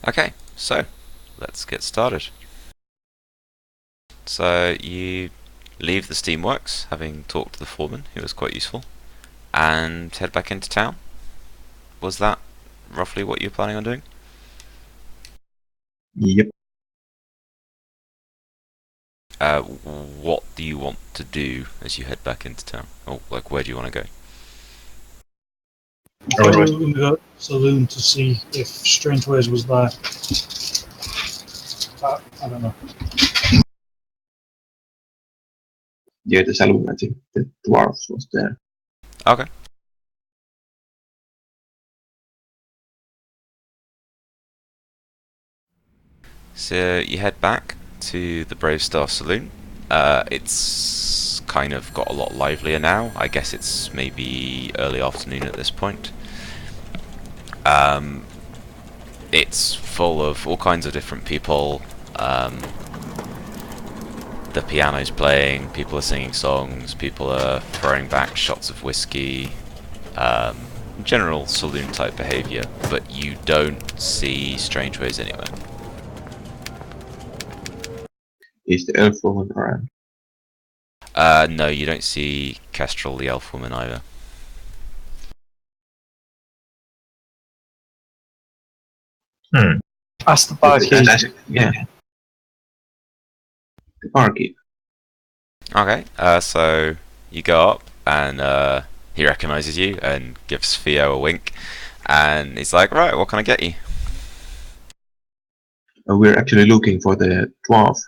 Okay, so let's get started. So you leave the steamworks, having talked to the foreman, who was quite useful, and head back into town. Was that roughly what you were planning on doing? Yep. What do you want to do as you head back into town? Or, like, where do you want to go? I thought we were going to go to the saloon to see if Strangeways was there. But I don't know. Yeah, the saloon, I think the dwarf was there. Okay. So you head back to the Brave Star Saloon. It's kind of got a lot livelier now. I guess it's maybe early afternoon at this point. It's full of all kinds of different people. The piano's playing, people are singing songs, people are throwing back shots of whiskey. General saloon type behaviour, but you don't see Strangeways anywhere. Is the elf woman around? No, you don't see Kestrel the elf woman either. Ask the barkeep. Yeah. The barkeep. Okay, so you go up and he recognises you and gives Theo a wink, and he's like, right, what can I get you? We're actually looking for the dwarf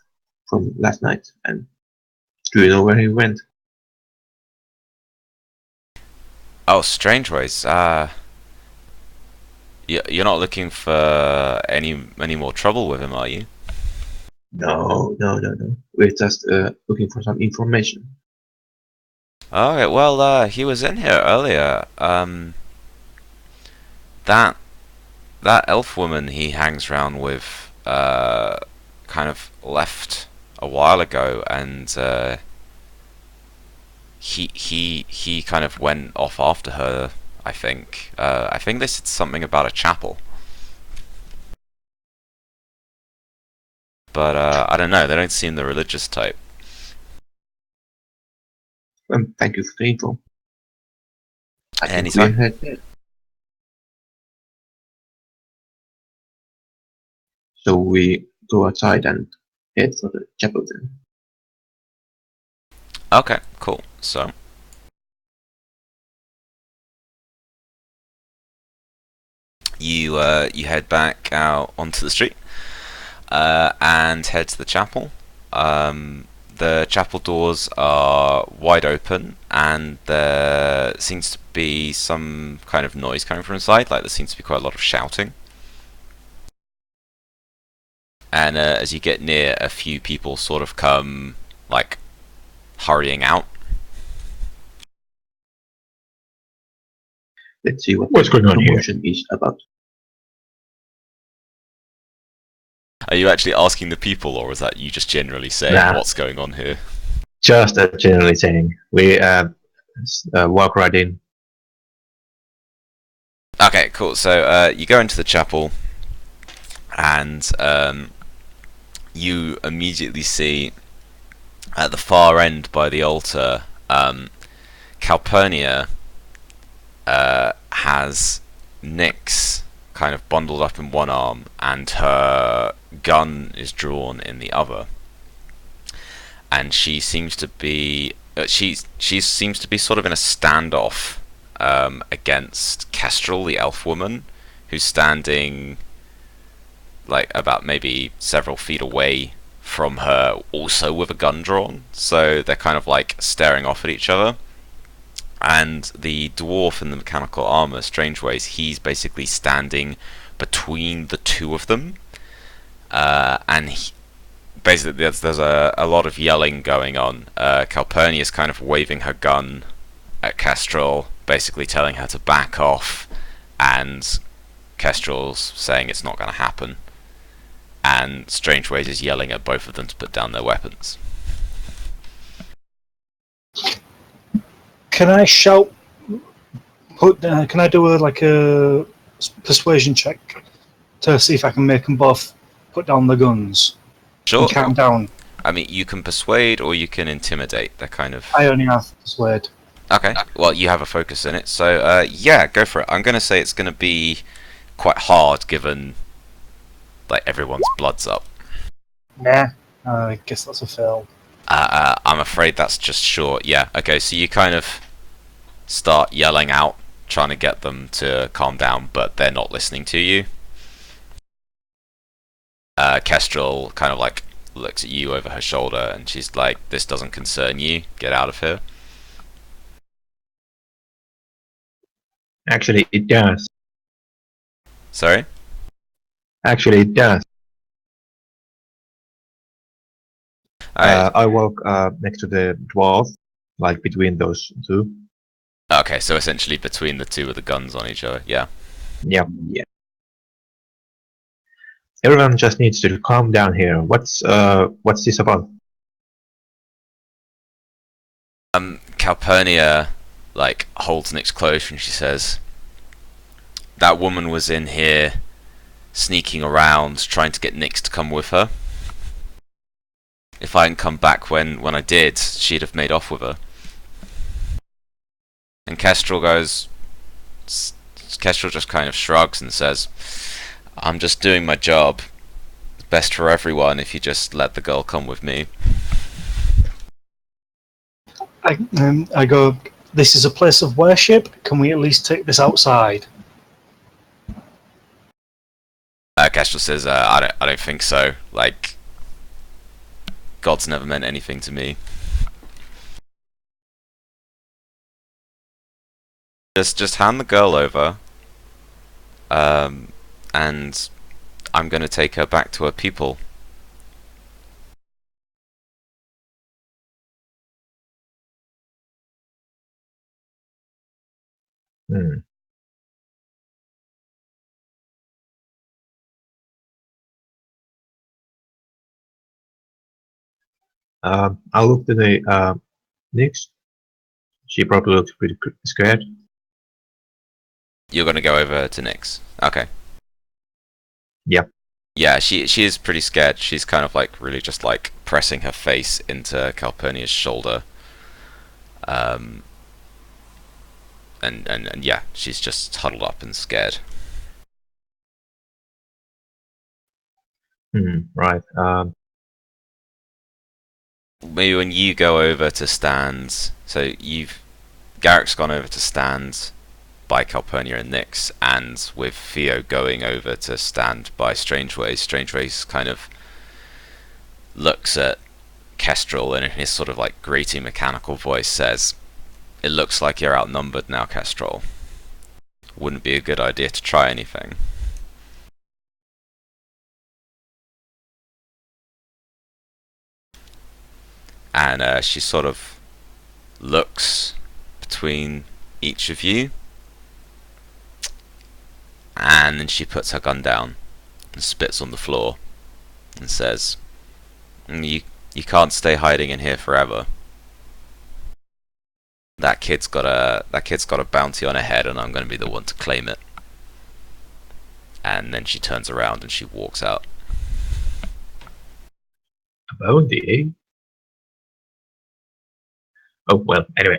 from last night, and do you know where he went? Oh, Strangeways, you're not looking for any more trouble with him, are you? No. We're just looking for some information. Alright, well, he was in here earlier. That elf woman he hangs around with, kind of left a while ago, and he kind of went off after her. I think they said something about a chapel, but I don't know. They don't seem the religious type. Thank you for the info. I think Anytime. we head there. So we go outside and head for the chapel then. Okay, cool. So you head back out onto the street and head to the chapel. The chapel doors are wide open, and there seems to be some kind of noise coming from inside. Like there seems to be quite a lot of shouting. And as you get near, a few people sort of come, like, hurrying out. Let's see What's going on here? Is about. Are you actually asking the people, or is that you just generally saying what's going on here? Just generally saying. We walk right in. Okay, cool. So you go into the chapel, and you immediately see at the far end by the altar, Calpurnia has Nyx kind of bundled up in one arm, and her gun is drawn in the other. And she seems to be she seems to be sort of in a standoff against Kestrel, the elf woman, who's standing like about maybe several feet away from her, also with a gun drawn. So they're kind of like staring off at each other. And the dwarf in the mechanical armor, Strangeways, he's basically standing between the two of them, and basically there's a lot of yelling going on. Calpurnia is kind of waving her gun at Kestrel, basically telling her to back off, and Kestrel's saying it's not going to happen. And Strangeways is yelling at both of them to put down their weapons. Can I shout? Can I do a persuasion check to see if I can make them both put down the guns Sure. and calm down. I mean, you can persuade or you can intimidate. They're kind of... I only have persuade. Okay, well, you have a focus in it, so yeah, go for it. I'm going to say it's going to be quite hard given, like, everyone's blood's up. Nah, I guess that's a fail. I'm afraid that's just short, yeah. Okay, so you kind of start yelling out, trying to get them to calm down, but they're not listening to you. Kestrel kind of, like, looks at you over her shoulder, and she's like, this doesn't concern you, get out of here. Actually, it does. Sorry? Actually, it does. Alright. I walk next to the dwarf, like between those two. Okay, so essentially between the two with the guns on each other, yeah. Yeah. Everyone just needs to calm down here. What's this about? Calpurnia, like, holds Nyx close and she says, that woman was in here sneaking around trying to get Nyx to come with her. If I hadn't come back when I did, she'd have made off with her. And Kestrel goes... Kestrel just kind of shrugs and says, I'm just doing my job. It's best for everyone if you just let the girl come with me. I go, this is a place of worship. Can we at least take this outside? Kestrel says, I don't think so. Like, God's never meant anything to me. Just hand the girl over, and I'm gonna take her back to her people. Hmm. I'll look to the Nyx. She probably looks pretty scared. You're gonna go over to Nyx. Okay. Yep. Yeah, she is pretty scared. She's kind of like really just like pressing her face into Calpurnia's shoulder. And yeah, she's just huddled up and scared. Right. Maybe when you go over to stand, so Garrick's gone over to stand by Calpurnia and Nyx, and with Theo going over to stand by Strangeways kind of looks at Kestrel and in his sort of like grating mechanical voice says, it looks like you're outnumbered now, Kestrel. Wouldn't be a good idea to try anything. And she sort of looks between each of you, and then she puts her gun down and spits on the floor and says, you can't stay hiding in here forever. That kid's got a bounty on her head, and I'm going to be the one to claim it. And then she turns around and she walks out. A bounty, eh? Oh well. Anyway.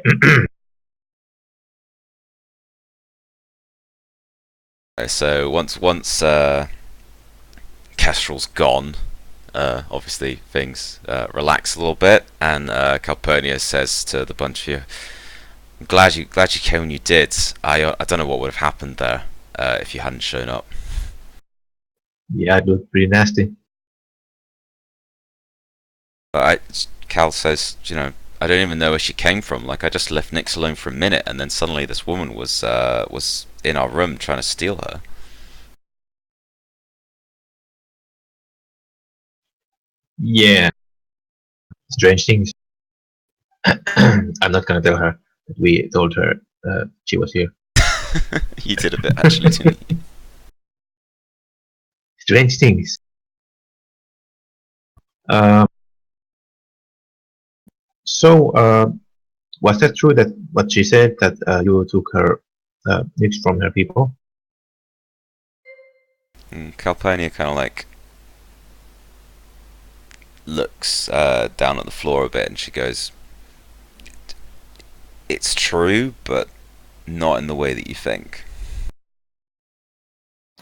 So once Kestrel's gone, obviously things relax a little bit, and Calpurnia says to the bunch of you, I'm glad you came when you did. I don't know what would have happened there if you hadn't shown up. Yeah, it looked pretty nasty. But Cal says, you know, I don't even know where she came from. Like, I just left Nyx alone for a minute, and then suddenly this woman was in our room trying to steal her. Yeah. Strange things. I'm not gonna tell her that we told her she was here. You did a bit, actually, didn't you? Strange things. So, was that true that what she said that you took her Nyx from her people? And Calpurnia kind of like looks down at the floor a bit, and she goes, "It's true, but not in the way that you think."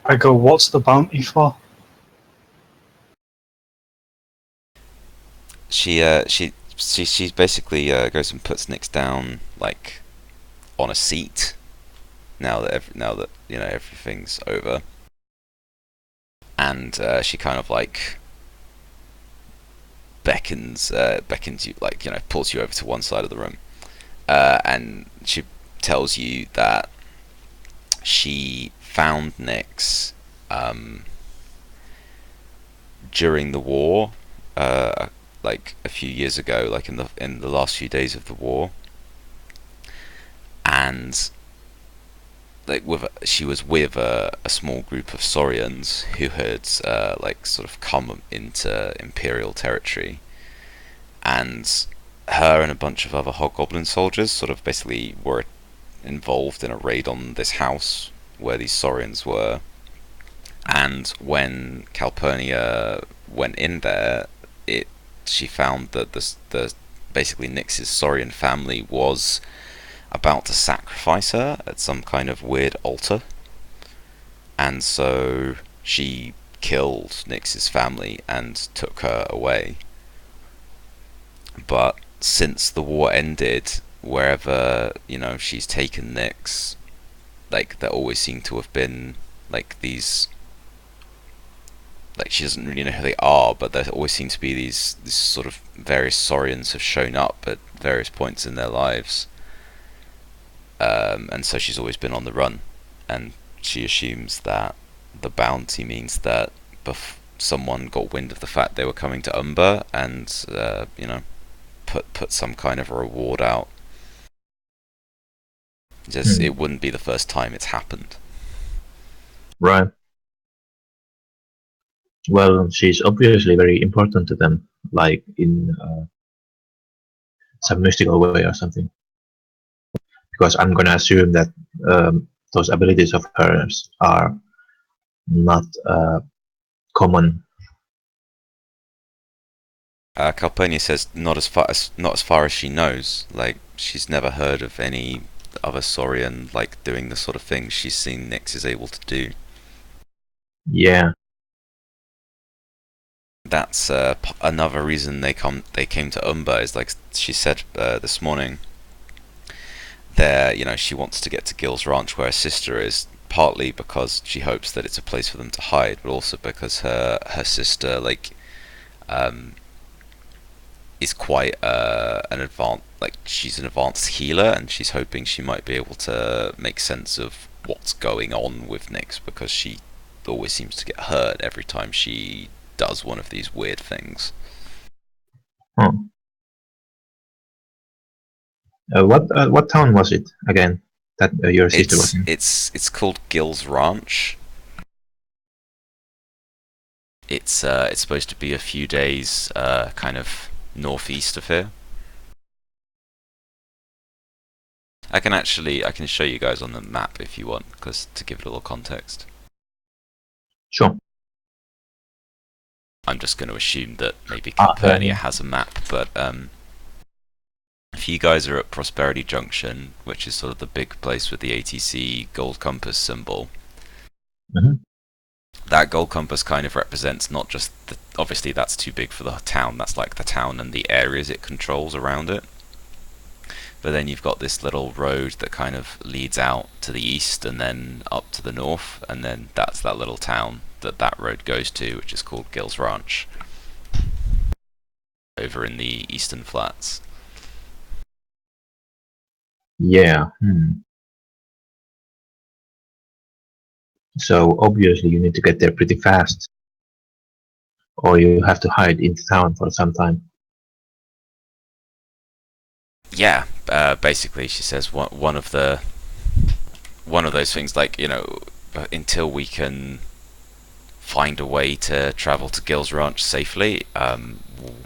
I go, what's the bounty for? She basically goes and puts Nyx down like on a seat. Now that you know everything's over, and she kind of like beckons you, like, you know, pulls you over to one side of the room, and she tells you that she found Nyx during the war, like a few years ago, like in the last few days of the war, and like she was with a small group of Saurians who had like sort of come into Imperial territory, and her and a bunch of other Hobgoblin soldiers sort of basically were involved in a raid on this house where these Saurians were. And when Calpurnia went in there, she found that the basically Nyx's Saurian family was about to sacrifice her at some kind of weird altar, and so she killed Nyx's family and took her away. But since the war ended, wherever, you know, she's taken Nyx, like there always seem to have been like these, like she doesn't really know who they are, but there always seem to be these sort of various Saurians have shown up at various points in their lives. And so she's always been on the run, and she assumes that the bounty means that someone got wind of the fact they were coming to Umber, and you know, put some kind of a reward out. Just it wouldn't be the first time it's happened. Right. Well, she's obviously very important to them, like in some mystical way or something. Because I'm gonna assume that those abilities of hers are not common. Calpurnia says not as far as she knows. Like, she's never heard of any other Saurian like doing the sort of things she's seen Nyx is able to do. Yeah. That's another reason they came to Umber, is like she said this morning. You know, she wants to get to Gil's Ranch where her sister is, partly because she hopes that it's a place for them to hide, but also because her sister like is quite an advanced, like she's an advanced healer, and she's hoping she might be able to make sense of what's going on with Nyx, because she always seems to get hurt every time she does one of these weird things. Huh. What town was it again that your sister was in? It's called Gil's Ranch. It's supposed to be a few days kind of northeast of here. I can show you guys on the map if you want, because to give it a little context. Sure. I'm just going to assume that maybe Calpurnia has a map, but if you guys are at Prosperity Junction, which is sort of the big place with the ATC gold compass symbol, that gold compass kind of represents not just obviously that's too big for the town, that's like the town and the areas it controls around it. But then you've got this little road that kind of leads out to the east and then up to the north, and then that's that little town that road goes to, which is called Gil's Ranch, over in the Eastern Flats. Yeah. So obviously you need to get there pretty fast, or you have to hide in town for some time. Yeah, basically, she says one of those things, like, you know, until we can find a way to travel to Gil's Ranch safely,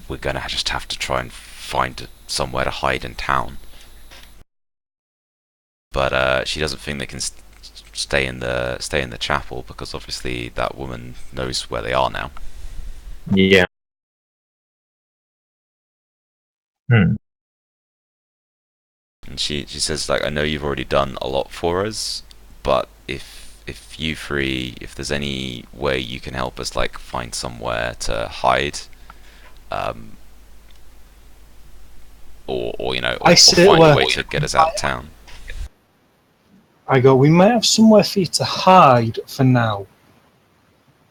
we're gonna just have to try and find somewhere to hide in town. But she doesn't think they can stay in the chapel, because obviously that woman knows where they are now. Yeah. Hmm. And she says, like, I know you've already done a lot for us, but if you three, if there's any way you can help us, like, find somewhere to hide, or you know, or find a way to get us out of town. I go, we might have somewhere for you to hide for now,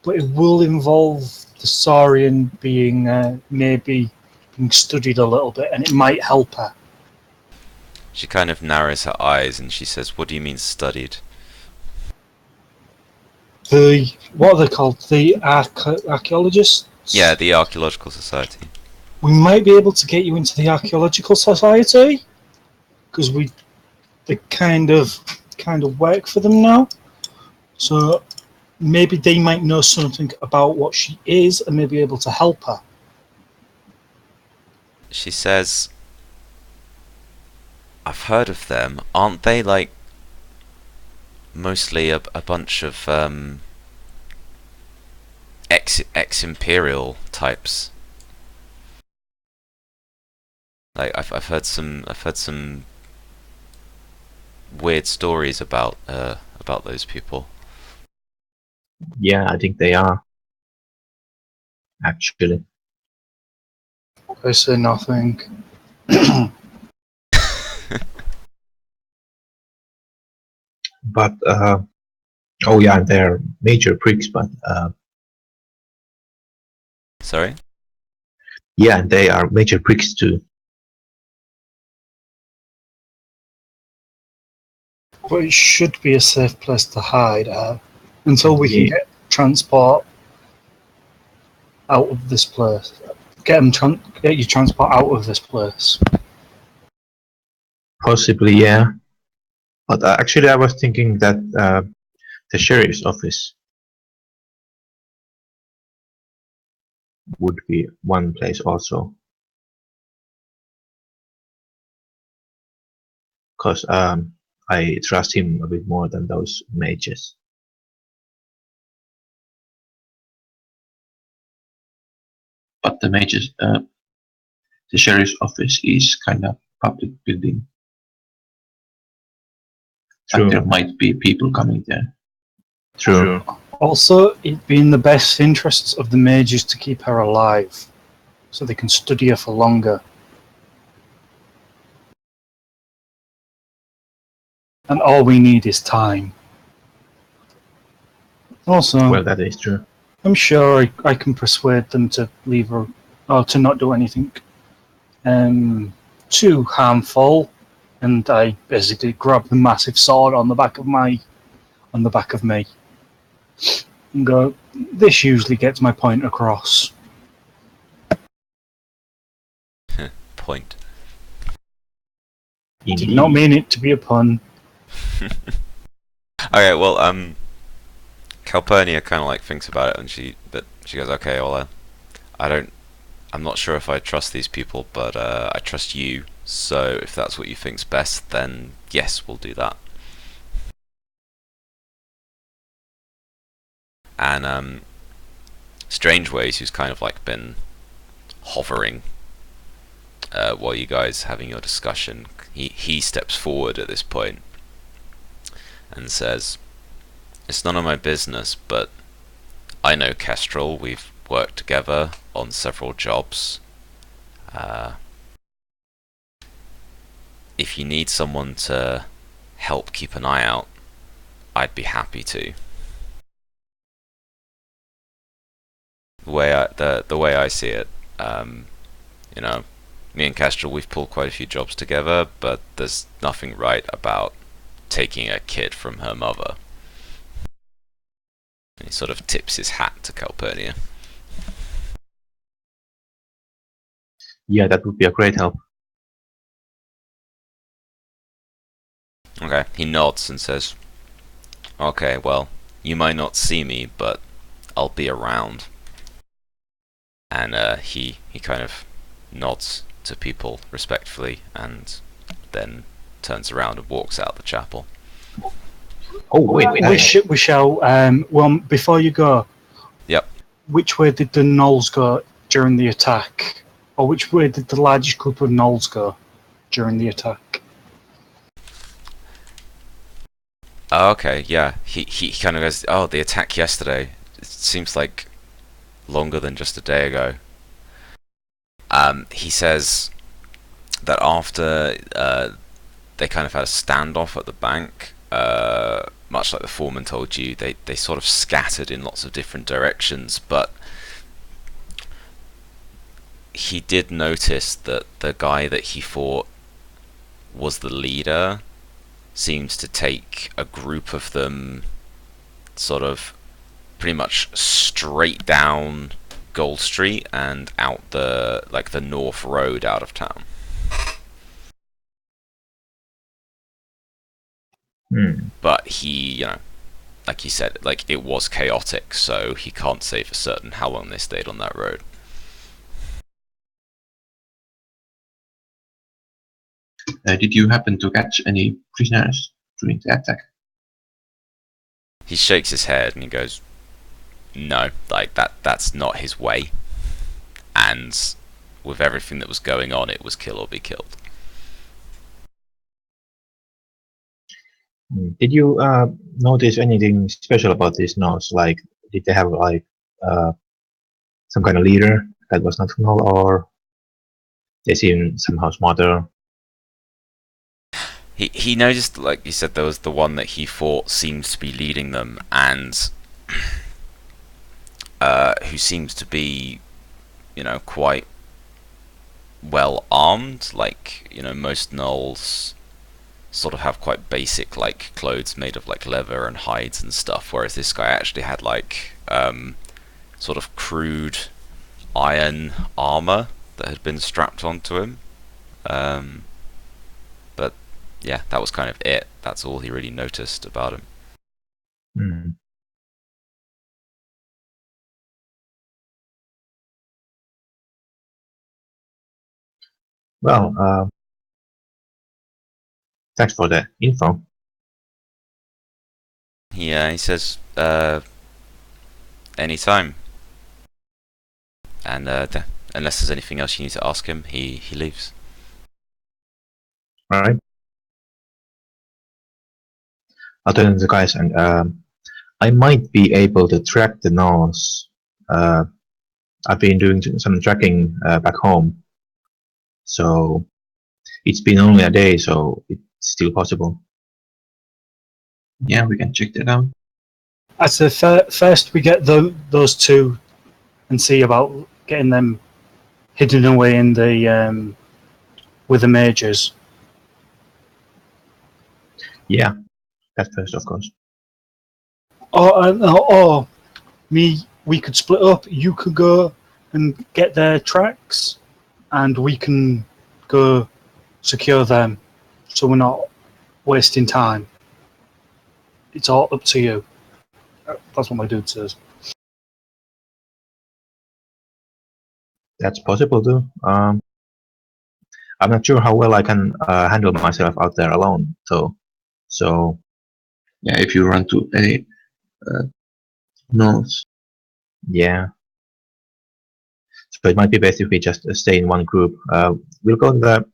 but it will involve the Saurian being maybe being studied a little bit, and it might help her. She kind of narrows her eyes and she says, "What do you mean studied?" What are they called? The archaeologists? Yeah, the Archaeological Society. We might be able to get you into the Archaeological Society, because they kind of work for them now. So maybe they might know something about what she is and may be able to help her. She says, I've heard of them. Aren't they like mostly a bunch of ex-imperial types? Like I've heard some weird stories about those people. Yeah, I think they are. Actually. I say nothing. But oh yeah, they're major pricks. But Sorry? yeah, they are major pricks too. But it should be a safe place to hide until we can get transport out of this place. Get your transport out of this place. Possibly, yeah. But actually, I was thinking that the sheriff's office would be one place also. Because I trust him a bit more than those mages. But the mages, the sheriff's office is kind of public building. True. And there might be people coming there. True. Also, it'd be in the best interests of the mages to keep her alive, so they can study her for longer. And all we need is time. Also, Well, that is true. I'm sure I can persuade them to leave her, or to not do anything too harmful. And I basically grab the massive sword on the back of me, and go, this usually gets my point across. Point. Did not mean it to be a pun. Okay, well, Calpurnia kind of like thinks about it, and she goes, okay, well, I'm not sure if I trust these people, but I trust you. So if that's what you think's best, then yes, we'll do that. And Strangeways, who's kind of like been hovering while you guys having your discussion, he steps forward at this point and says, "It's none of my business, but I know Kestrel. We've worked together on several jobs. If you need someone to help keep an eye out, I'd be happy to." The way I see it, you know, me and Kestrel, we've pulled quite a few jobs together, but there's nothing right about taking a kid from her mother. And he sort of tips his hat to Calpurnia. Yeah, that would be a great help. Okay, he nods and says, okay, well, you might not see me, but I'll be around. And he kind of nods to people respectfully and then turns around and walks out the chapel. Oh, wait. We shall. Well, before you go. Yep. Which way did the gnolls go during the attack, or which way did the largest group of gnolls go during the attack? Oh, okay, yeah. He kind of goes, oh, the attack yesterday. It seems like longer than just a day ago. He says that after they kind of had a standoff at the bank, much like the foreman told you, they sort of scattered in lots of different directions, but he did notice that the guy that he thought was the leader seems to take a group of them sort of pretty much straight down Gold Street and out the North Road out of town. But he, like he said, it was chaotic, so he can't say for certain how long they stayed on that road. Did you happen to catch any prisoners during the attack? He shakes his head and he goes, no, that's not his way. And with everything that was going on, it was kill or be killed. Did you notice anything special about these nodes? Like, did they have some kind of leader that was not null, or they seem somehow smarter? He noticed, like you said, there was the one that he thought seems to be leading them, and who seems to be, quite well armed. Like, most gnolls sort of have quite basic clothes made of leather and hides and stuff, whereas this guy actually had sort of crude iron armor that had been strapped onto him. But yeah, that was kind of it. That's all he really noticed about him. Well, thanks for the info. Yeah, he says, anytime. And unless there's anything else you need to ask him, he leaves. All right. I'll turn to the guys, and I might be able to track the nose. I've been doing some tracking back home, so it's been only a day, so it's still possible. Yeah, we can check that out. I'd say first we get those two and see about getting them hidden away in the with the mages. Yeah, that first, of course. Or we could split up. You could go and get their tracks, and we can go secure them, so we're not wasting time. It's all up to you. That's what my dude says. That's possible too. I'm not sure how well I can handle myself out there alone. So Yeah, if you run to any nodes. Yeah. So it might be best if we just stay in one group. We'll go to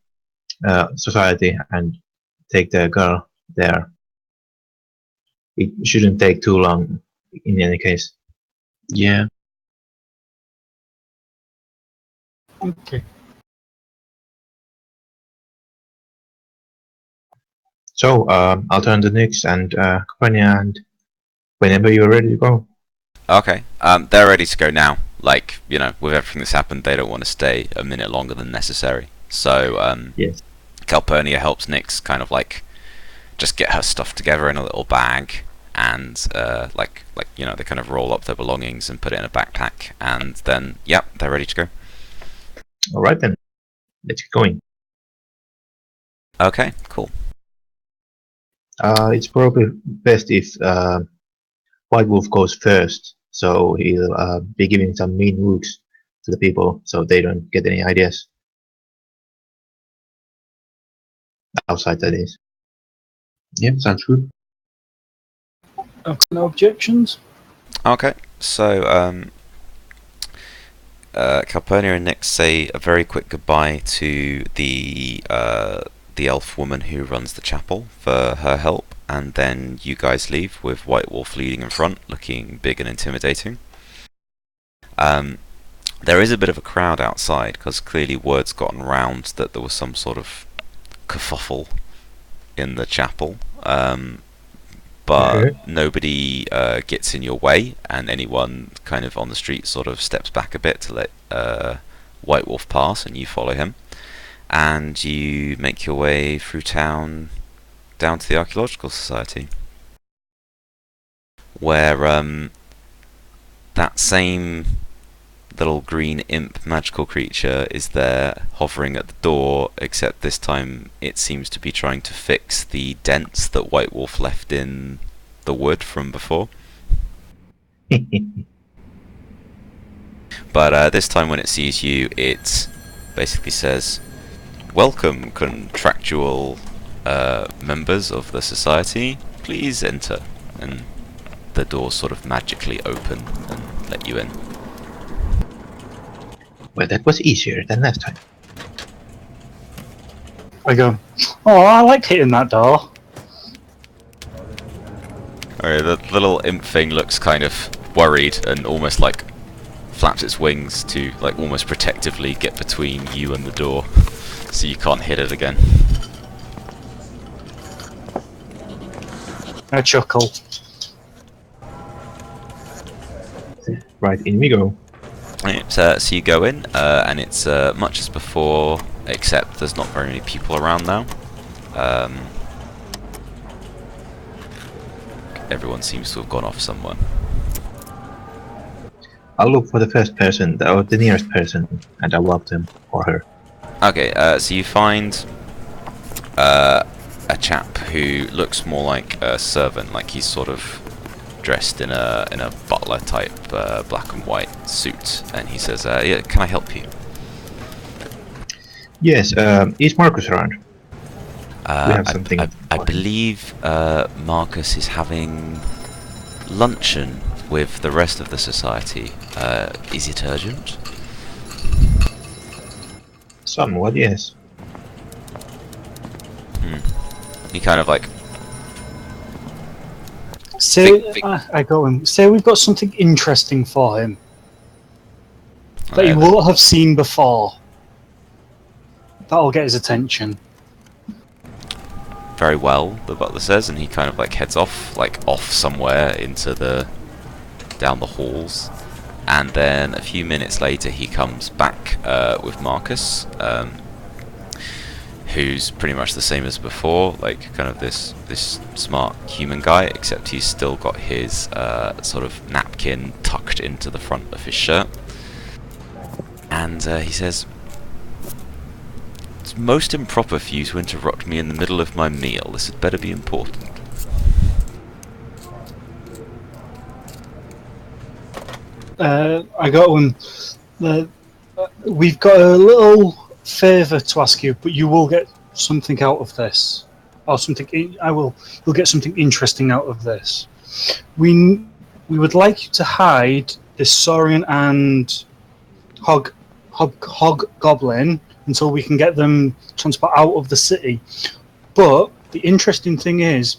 the society and take the girl there. It shouldn't take too long in any case. Yeah. Okay. So I'll turn to Nix and Kopania, and whenever you're ready to go. Okay. They're ready to go now. With everything that's happened, they don't want to stay a minute longer than necessary. So, Yes. Calpurnia helps Nyx kind of just get her stuff together in a little bag, and they kind of roll up their belongings and put it in a backpack, and then they're ready to go. All right then, let's get going. Okay, cool. It's probably best if White Wolf goes first, so he'll be giving some mean looks to the people, so they don't get any ideas. Outside, that is. Yeah, sounds good. I've got no objections. Okay, so Calpurnia and Nyx say a very quick goodbye to the elf woman who runs the chapel for her help, and then you guys leave with White Wolf leading in front, looking big and intimidating. There is a bit of a crowd outside because clearly word's gotten round that there was some sort of kerfuffle in the chapel, but nobody gets in your way, and anyone kind of on the street sort of steps back a bit to let White Wolf pass, and you follow him, and you make your way through town down to the Archaeological Society, where that same little green imp magical creature is there hovering at the door, except this time it seems to be trying to fix the dents that White Wolf left in the wood from before. But this time when it sees you, it basically says, "Welcome, contractual members of the society, please enter," and the doors sort of magically open and let you in. Well, that was easier than last time. I go, oh, I like hitting that door. Okay, the little imp thing looks kind of worried and almost like flaps its wings to like almost protectively get between you and the door so you can't hit it again. I chuckle. Right, in we go. Right, so you go in, and it's much as before, except there's not very many people around now. Everyone seems to have gone off somewhere. I'll look for the first person, or the nearest person, and I'll walk them or her. Okay, so you find a chap who looks more like a servant, like he's sort of dressed in a butler type black and white suit, and he says, "Yeah, can I help you?" Yes, is Marcus around? We have something. I believe Marcus is having luncheon with the rest of the society. Is it urgent? Somewhat, yes. He kind of like Say, Think- I go and say we've got something interesting for him that he Yeah. won't have seen before. That'll get his attention. Very well, the butler says, and he kind of like heads off, like off somewhere into down the halls, and then a few minutes later he comes back with Marcus, who's pretty much the same as before, like kind of this smart human guy, except he's still got his sort of napkin tucked into the front of his shirt, and he says, "It's most improper for you to interrupt me in the middle of my meal. This had better be important." I got one. We've got a little favour to ask you, but you will get something out of this, or something. You'll get something interesting out of this. We would like you to hide this Saurian and Hog Goblin until we can get them transport out of the city. But the interesting thing is,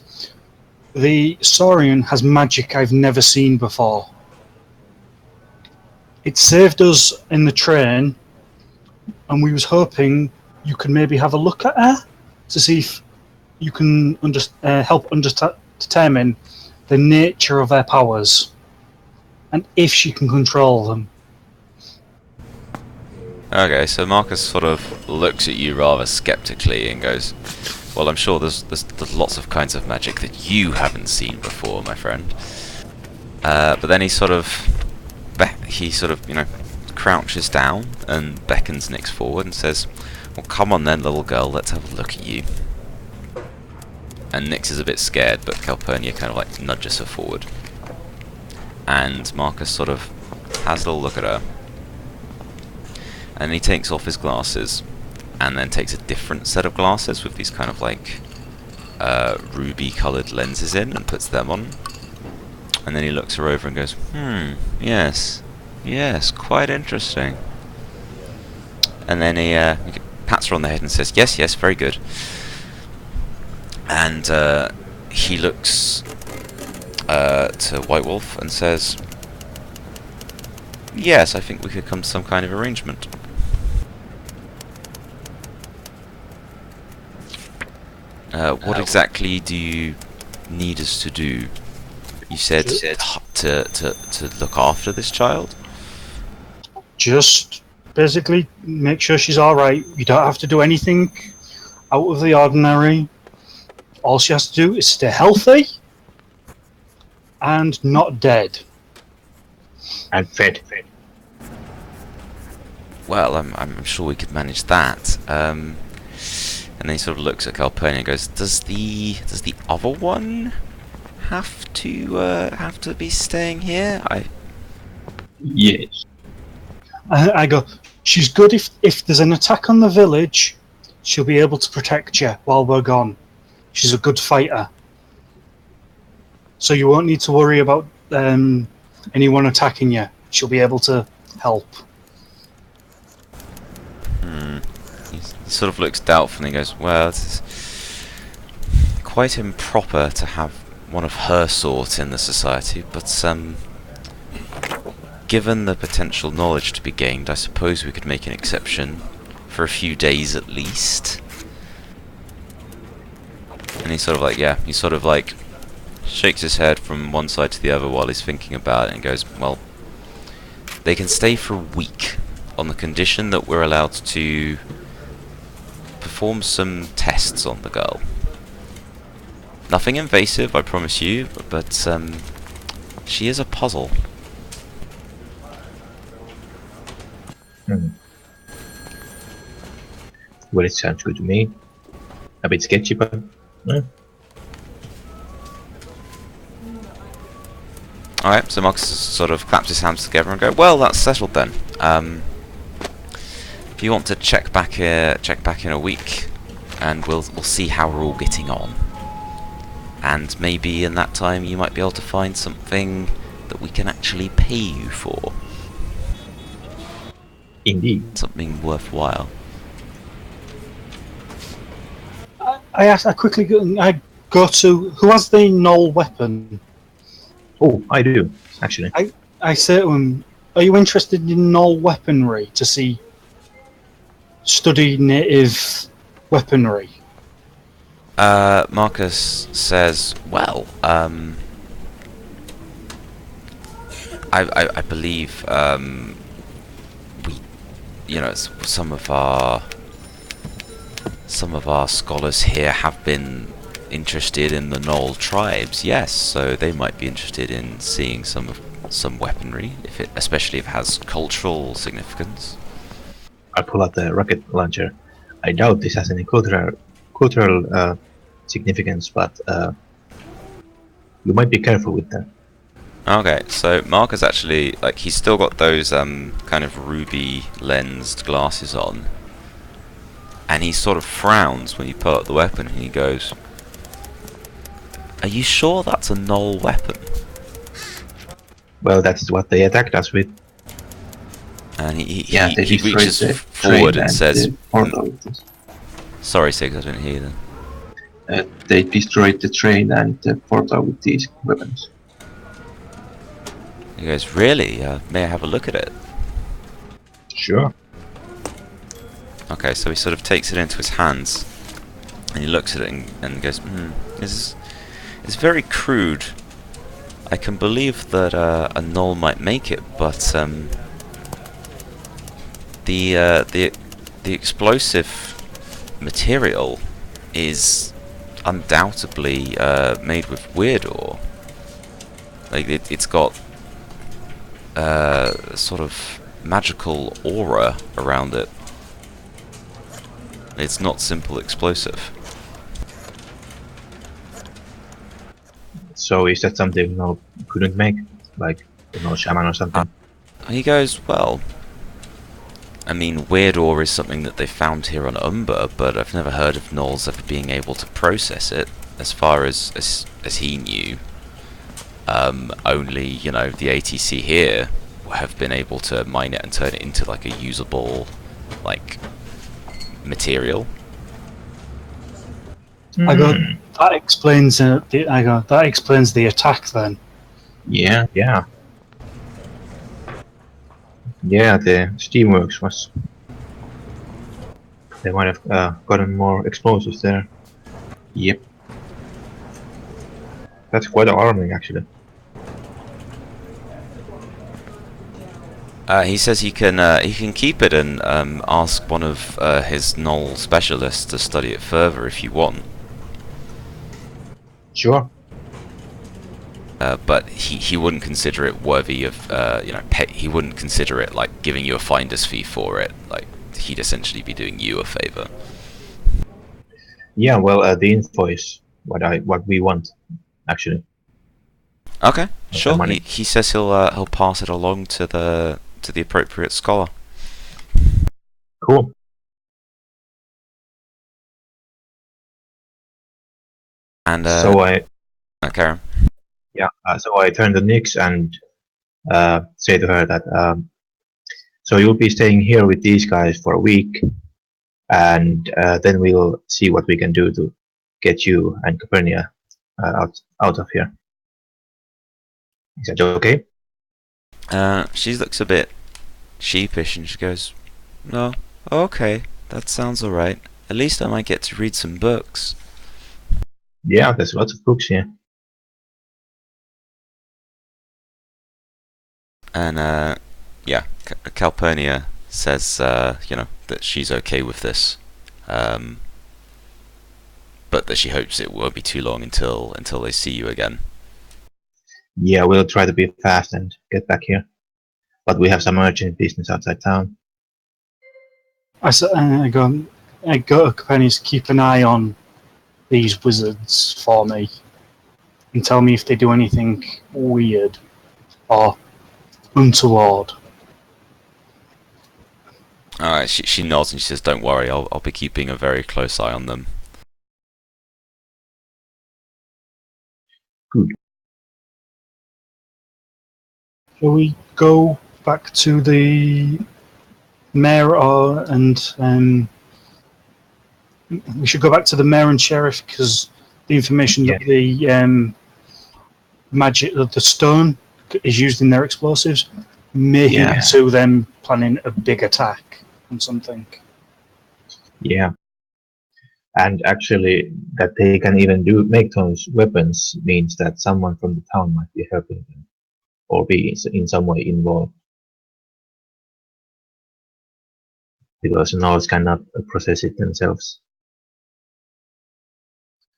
the Saurian has magic I've never seen before. It saved us in the train, and we was hoping you could maybe have a look at her to see if you can help determine the nature of her powers and if she can control them. Okay, so Marcus sort of looks at you rather skeptically and goes, "Well, I'm sure there's lots of kinds of magic that you haven't seen before, my friend." But then he sort of crouches down and beckons Nyx forward and says, "Well, come on then, little girl, let's have a look at you." And Nyx is a bit scared, but Calpurnia kind of like nudges her forward. And Marcus sort of has a little look at her. And he takes off his glasses, and then takes a different set of glasses with these kind of like ruby coloured lenses in, and puts them on. And then he looks her over and goes, yes, quite interesting. And then he pats her on the head and says, yes, very good. And he looks to White Wolf and says, yes, I think we could come to some kind of arrangement. What exactly do you need us to do? You said to look after this child? Just basically make sure she's alright. You don't have to do anything out of the ordinary. All she has to do is stay healthy and not dead. And fed. Well, I'm sure we could manage that. And then he sort of looks at Calpurnia and goes, Does the other one have to be staying here? Yes. I go, she's good if there's an attack on the village, she'll be able to protect you while we're gone. She's a good fighter. So you won't need to worry about anyone attacking you. She'll be able to help. He sort of looks doubtful and he goes, well, it's quite improper to have one of her sort in the society, but given the potential knowledge to be gained, I suppose we could make an exception for a few days at least. And he's sort of like, shakes his head from one side to the other while he's thinking about it and goes, well, they can stay for a week on the condition that we're allowed to perform some tests on the girl. Nothing invasive, I promise you, but she is a puzzle. Well, it sounds good to me. A bit sketchy, but... Alright, so Marcus sort of claps his hands together and go, well, that's settled then. If you want to check back in a week, and we'll see how we're all getting on. And maybe in that time you might be able to find something that we can actually pay you for. Indeed. Something worthwhile. I quickly go to who has the null weapon. Oh, I do, actually. I say to him, are you interested in null weaponry to study native weaponry? Marcus says, well, I believe some of our scholars here have been interested in the Knoll tribes, yes, so they might be interested in seeing some weaponry, especially if it has cultural significance. I pull out the rocket launcher. I doubt this has any cultural significance, but you might be careful with that. Okay, so Marcus actually, he's still got those kind of ruby lensed glasses on, and he sort of frowns when you pull out the weapon, and he goes, are you sure that's a null weapon? Well, that's what they attacked us with. And he reaches forward and says, Sorry, Sig, I didn't hear you then. They destroyed the train and the portal with these weapons. He goes, really? May I have a look at it? Sure. Okay, so he sort of takes it into his hands, and he looks at it and goes, it's very crude. I can believe that a Knoll might make it, but the explosive material is undoubtedly made with weird ore. It's got sort of magical aura around it. It's not simple explosive. So is that something Knoll couldn't make? Like, shaman or something? He goes, well, I mean, weird ore is something that they found here on Umber, but I've never heard of Knolls ever being able to process it, as far as he knew. only, you know, the ATC here have been able to mine it and turn it into like a usable, like, material. I go, that explains that explains the attack then. Yeah. Yeah. Yeah, the Steamworks was. They might have gotten more explosives there. Yep. That's quite alarming, actually. He says he can keep it and ask one of his null specialists to study it further if you want. Sure. But he wouldn't consider it worthy of you know, he wouldn't consider it like giving you a finder's fee for it. Like, he'd essentially be doing you a favor. Yeah, well, the info is what we want, actually. Okay, the sure. money. He says he'll pass it along to the appropriate scholar. Cool. And So I Karen. so I turn to Nix and say to her that so you'll be staying here with these guys for a week, and then we'll see what we can do to get you and Capernia out of here. Is that okay? She looks a bit sheepish and she goes, "No, okay, that sounds alright. At least I might get to read some books." Yeah, there's lots of books here. And yeah, Calpurnia says you know, that she's okay with this, but that she hopes it won't be too long until they see you again. Yeah, we'll try to be fast and get back here. But we have some urgent business outside town. I go to Copernicus, keep an eye on these wizards for me, and tell me if they do anything weird or untoward. Alright, she nods and she says, "Don't worry, I'll be keeping a very close eye on them." Good. Shall we go back to the mayor and we should go back to the mayor and sheriff because the information that the magic of the stone is used in their explosives may hint to them planning a big attack on something. Yeah. And actually, that they can even make those weapons means that someone from the town might be helping them, or be in some way involved. Because Nords cannot process it themselves.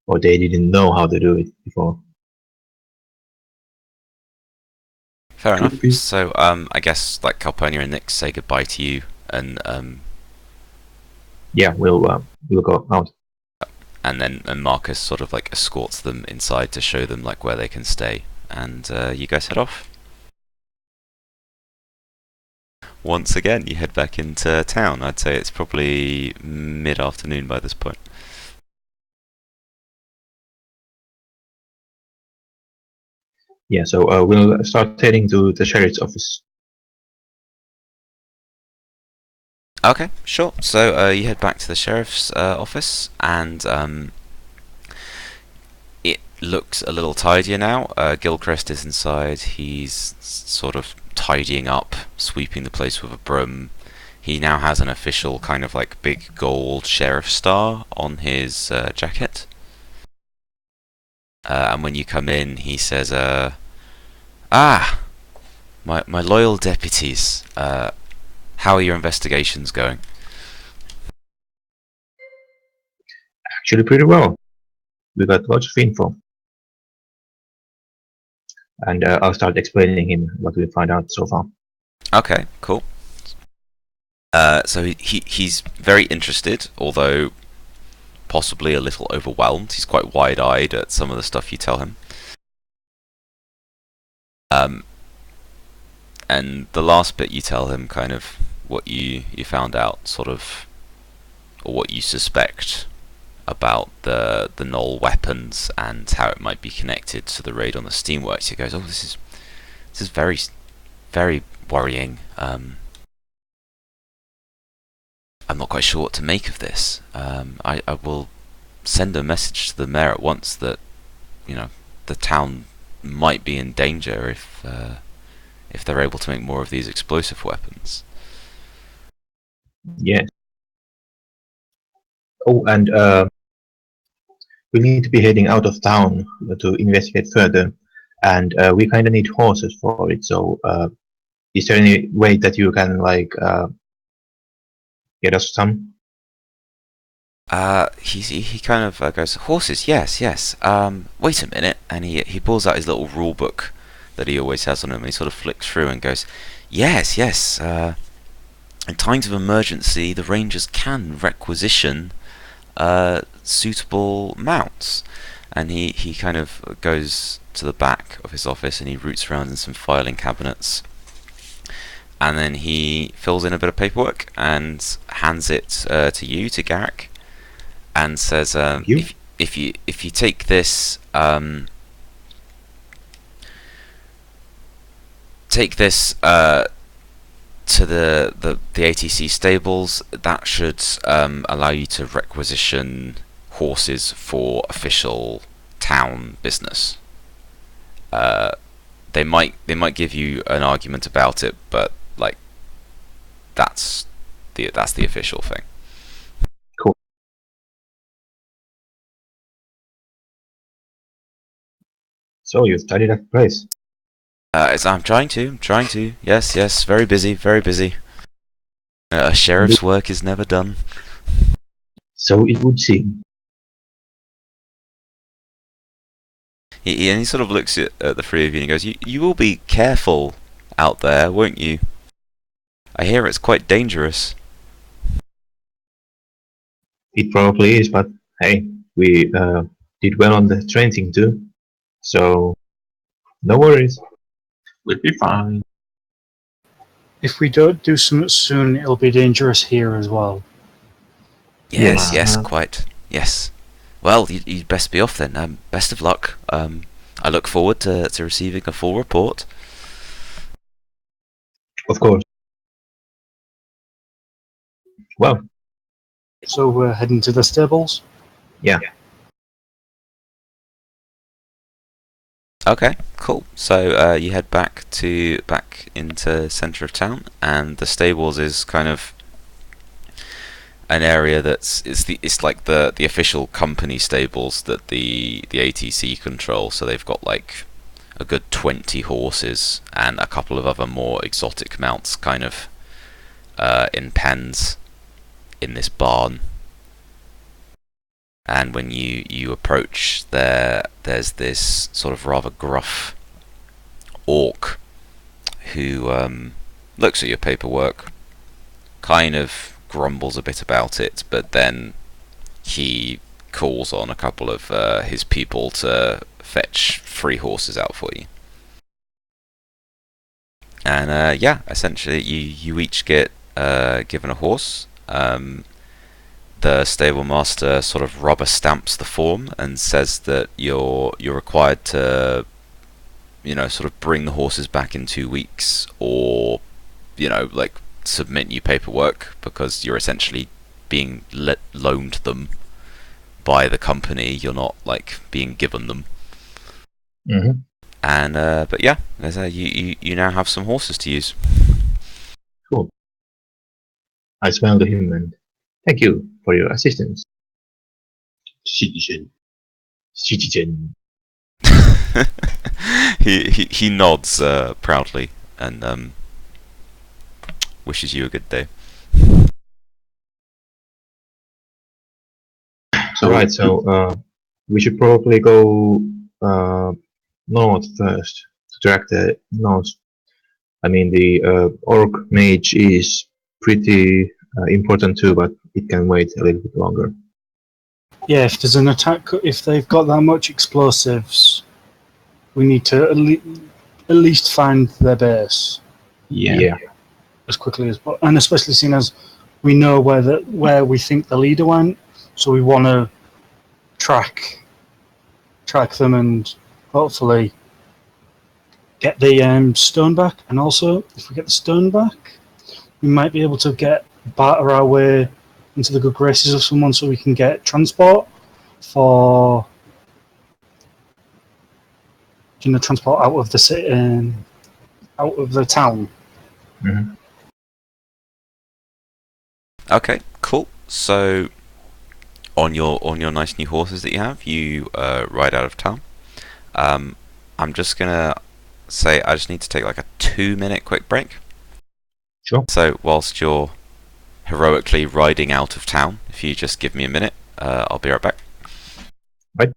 Or they didn't know how to do it before. Fair Could enough. be. So I guess like Calpurnia and Nyx say goodbye to you, and Yeah, we'll go out. and then Marcus sort of like escorts them inside to show them like where they can stay, and you guys head off. Once again, you head back into town. I'd say it's probably mid-afternoon by this point. Yeah, so we'll start heading to the sheriff's office. Okay, sure. So you head back to the sheriff's office, and it looks a little tidier now. Gilchrist is inside. He's sort of tidying up, sweeping the place with a broom. He now has an official kind of like big gold sheriff star on his jacket. And when you come in, he says, "Ah, my loyal deputies. How are your investigations going?" Actually, pretty well. We got lots of info. And I'll start explaining him what we find out so far. Okay, cool. So he's very interested, although possibly a little overwhelmed. He's quite wide-eyed at some of the stuff you tell him. And the last bit you tell him, kind of what you found out, sort of, or what you suspect, about the Knoll weapons and how it might be connected to the raid on the Steamworks. He goes, "Oh, this is very, very worrying. I'm not quite sure what to make of this. I will send a message to the mayor at once that, you know, the town might be in danger if they're able to make more of these explosive weapons." Yes. Oh, and we need to be heading out of town to investigate further, and we kind of need horses for it. So, is there any way that you can like get us some? He kind of goes, "Horses, yes, yes. Wait a minute," and he pulls out his little rule book that he always has on him, and he sort of flicks through and goes, "Yes, yes. In times of emergency, the rangers can requisition suitable mounts." And he kind of goes to the back of his office and he roots around in some filing cabinets, and then he fills in a bit of paperwork and hands it to you, to Garrick, and says, if you take this to the ATC stables, that should allow you to requisition horses for official town business. They might give you an argument about it, but like that's the official thing. Cool. So you studied that place? I'm trying to. Yes, very busy, very busy. A sheriff's work is never done. So it would seem. He sort of looks at the three of you and he goes, "You will be careful out there, won't you? I hear it's quite dangerous." It probably is, but hey, we did well on the train thing too, so no worries. We'll be fine. If we don't do something soon, it'll be dangerous here as well. Yes, Yeah. yes, quite. Yes. Well, you'd best be off then. Best of luck. I look forward to receiving a full report. Of course. Well, So we're heading to the stables. yeah. Okay, cool. So you head back into centre of town, and the stables is kind of an area it's like the official company stables that the ATC control. So they've got like a good 20 horses and a couple of other more exotic mounts, kind of in pens in this barn. And when you approach there's this sort of rather gruff orc who looks at your paperwork, kind of grumbles a bit about it, but then he calls on a couple of his people to fetch 3 horses out for you. And yeah, essentially you each get given a horse. The stable master sort of rubber stamps the form and says that you're required to, sort of bring the horses back in 2 weeks, or, like submit new paperwork, because you're essentially being loaned them by the company. You're not like being given them. Mm-hmm. And but yeah, you now have some horses to use. Cool. I smile to him and thank you for your assistance. Citizen. Citizen. he nods proudly and wishes you a good day. Alright, so we should probably go north first to track the north. I mean, the orc mage is pretty important too, but it can wait a little bit longer. Yeah, if there's an attack, if they've got that much explosives, we need to at least find their base Yeah. as quickly as possible, and especially seeing as we know where we think the leader went, so we want to track them and hopefully get the stone back. And also, if we get the stone back, we might be able to barter our way into the good graces of someone so we can get transport for transport out of the city, out of the town. Mhm. Okay, cool. So on your nice new horses that you have, you ride out of town. I'm just gonna say I just need to take like a 2-minute quick break. Sure. So whilst you're heroically riding out of town, if you just give me a minute, I'll be right back. Right.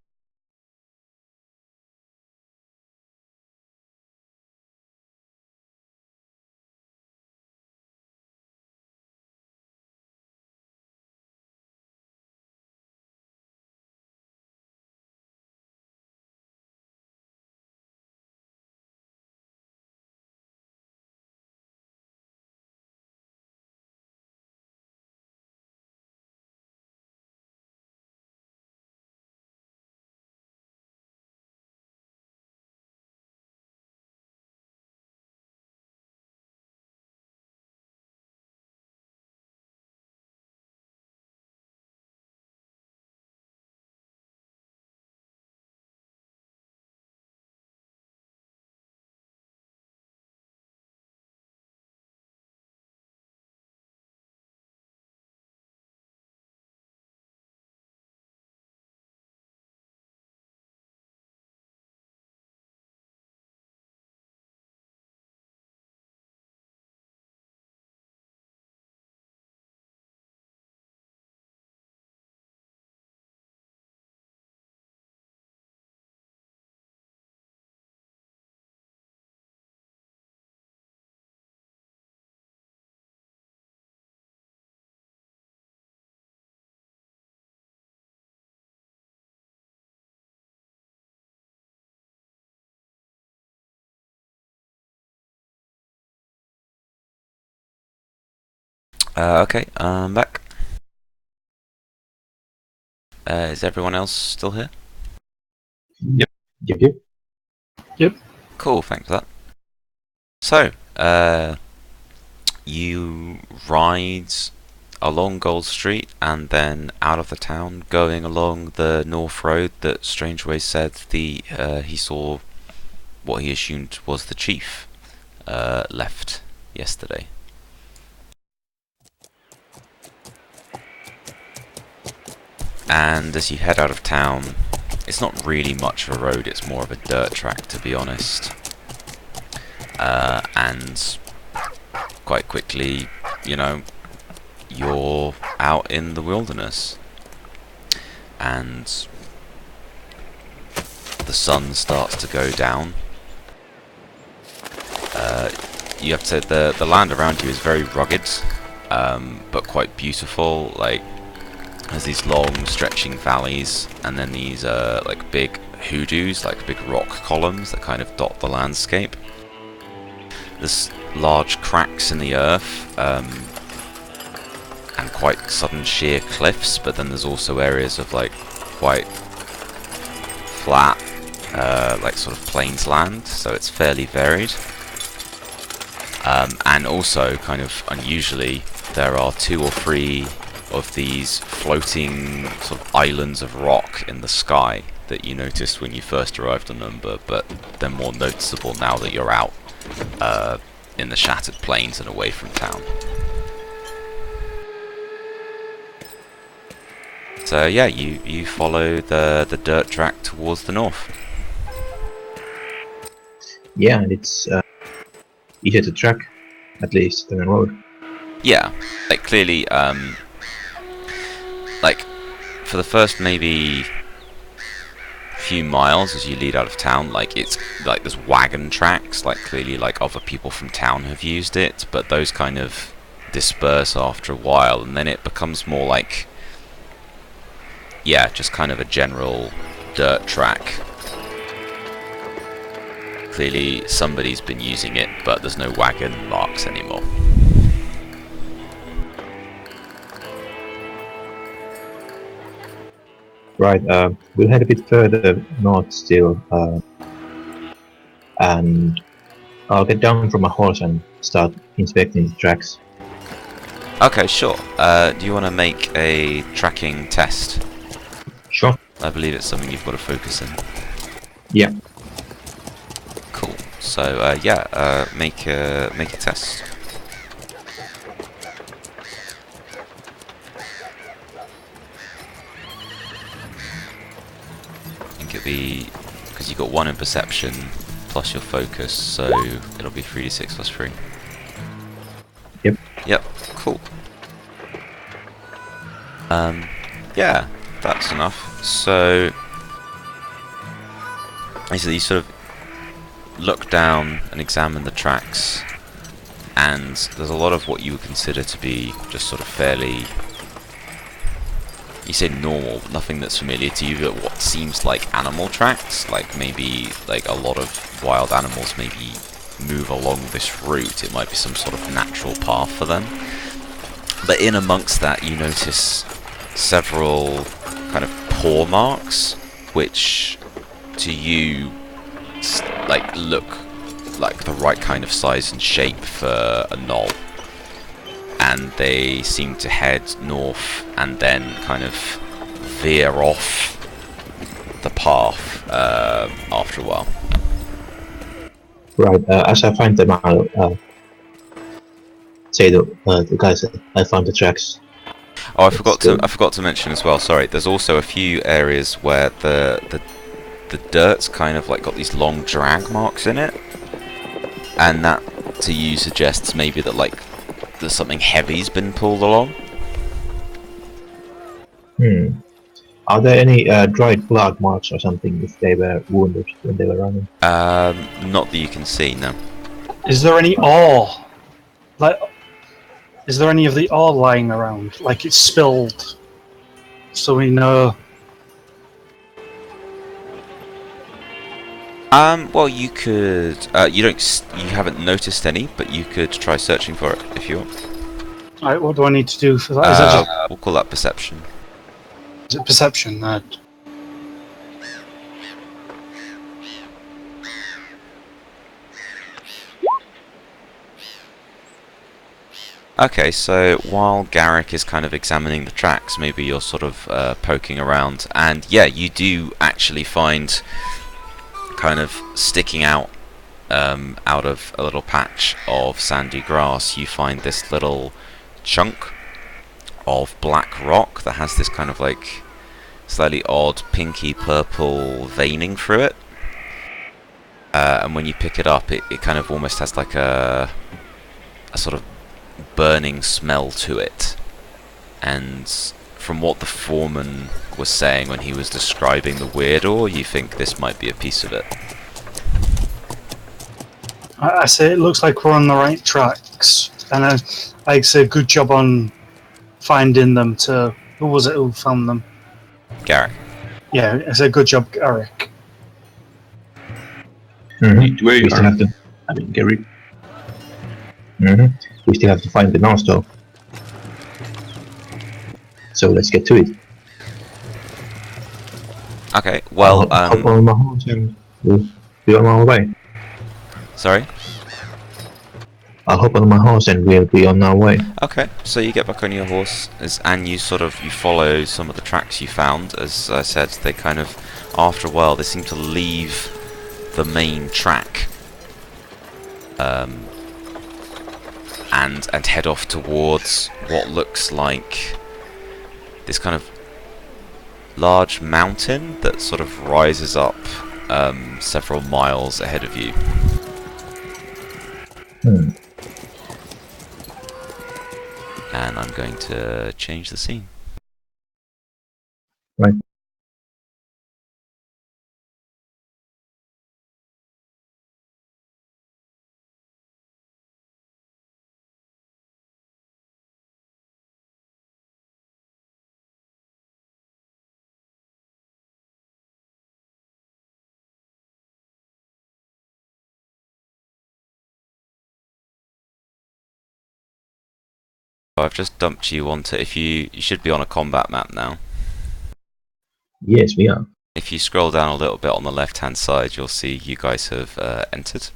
Okay, I'm back. Is everyone else still here? Yep. Yep. Yep. Cool, thanks for that. So, you ride along Gold Street and then out of the town, going along the North Road that Strangeways said he saw what he assumed was the chief left yesterday. And as you head out of town, it's not really much of a road, it's more of a dirt track, to be honest. And quite quickly, you're out in the wilderness. And the sun starts to go down. You have to say the land around you is very rugged, but quite beautiful. Like, there's these long stretching valleys, and then these like big hoodoos, like big rock columns that kind of dot the landscape. There's large cracks in the earth, and quite sudden sheer cliffs, but then there's also areas of like quite flat, like sort of plains land, so it's fairly varied. And also, kind of unusually, there are 2 or 3 of these floating sort of islands of rock in the sky that you noticed when you first arrived on them, but they're more noticeable now that you're out in the shattered plains and away from town. So yeah, you follow the dirt track towards the north. Yeah, and it's easier to track, at least, than a road. Yeah, like clearly, like for the first maybe few miles as you lead out of town, like it's like there's wagon tracks, like clearly like other people from town have used it, but those kind of disperse after a while, and then it becomes more like, yeah, just kind of a general dirt track. Clearly somebody's been using it, but there's no wagon marks anymore. Right, we'll head a bit further north still, and I'll get down from my horse and start inspecting the tracks. Okay, sure. Do you want to make a tracking test? Sure. I believe it's something you've got to focus in. Yeah. Cool. So make a test. I think it'll be because you got 1 in perception plus your focus, so it'll be 3d6 plus 3. Yep. Yep. Cool. Yeah, that's enough. So basically, you sort of look down and examine the tracks, and there's a lot of what you would consider to be just sort of fairly, you say normal, but nothing that's familiar to you, but what seems like animal tracks, like maybe like a lot of wild animals maybe move along this route. It might be some sort of natural path for them. But in amongst that, you notice several kind of paw marks, which to you like look like the right kind of size and shape for a knoll, and they seem to head north and then kind of veer off the path after a while. Right, as I find them, I'll say to the guys that I found the tracks. Oh, I forgot to mention as well. Sorry, there's also a few areas where the dirt's kind of like got these long drag marks in it, and that to you suggests maybe that like there's something heavy's been pulled along. Are there any dried blood marks or something if they were wounded when they were running? Not that you can see, no. Is there any ore? Like, is there any of the ore lying around? Like it's spilled, so we know. Well, you could. You haven't noticed any, but you could try searching for it if you want. Right, what do I need to do for that? Is that just, We'll call that perception. is it perception? Okay, so while Garrick is kind of examining the tracks, maybe you're sort of poking around, and yeah, you do actually find kind of sticking out out of a little patch of sandy grass, you find this little chunk of black rock that has this kind of like slightly odd pinky purple veining through it, and when you pick it up, it kind of almost has like a sort of burning smell to it. And from what the foreman was saying when he was describing the weird ore, you think this might be a piece of it. I say it looks like we're on the right tracks, and I say good job on finding them. To who was it who found them? Garrick. Yeah, I say good job, Eric. Where you We still are? have to. I mean, Gary. We still have to find the North though. So let's get to it. Okay, well, I'll hop on my horse and we'll be on our way. sorry? I'll hop on my horse and we'll be on our way. Okay, so you get back on your horse, and you follow some of the tracks you found. As I said, they kind of, after a while, they seem to leave the main track, and head off towards what looks like this kind of large mountain that sort of rises up several miles ahead of you. And I'm going to change the scene. Right. I've just dumped you onto, if you should be on a combat map now. Yes, we are. If you scroll down a little bit on the left-hand side, you'll see you guys have entered.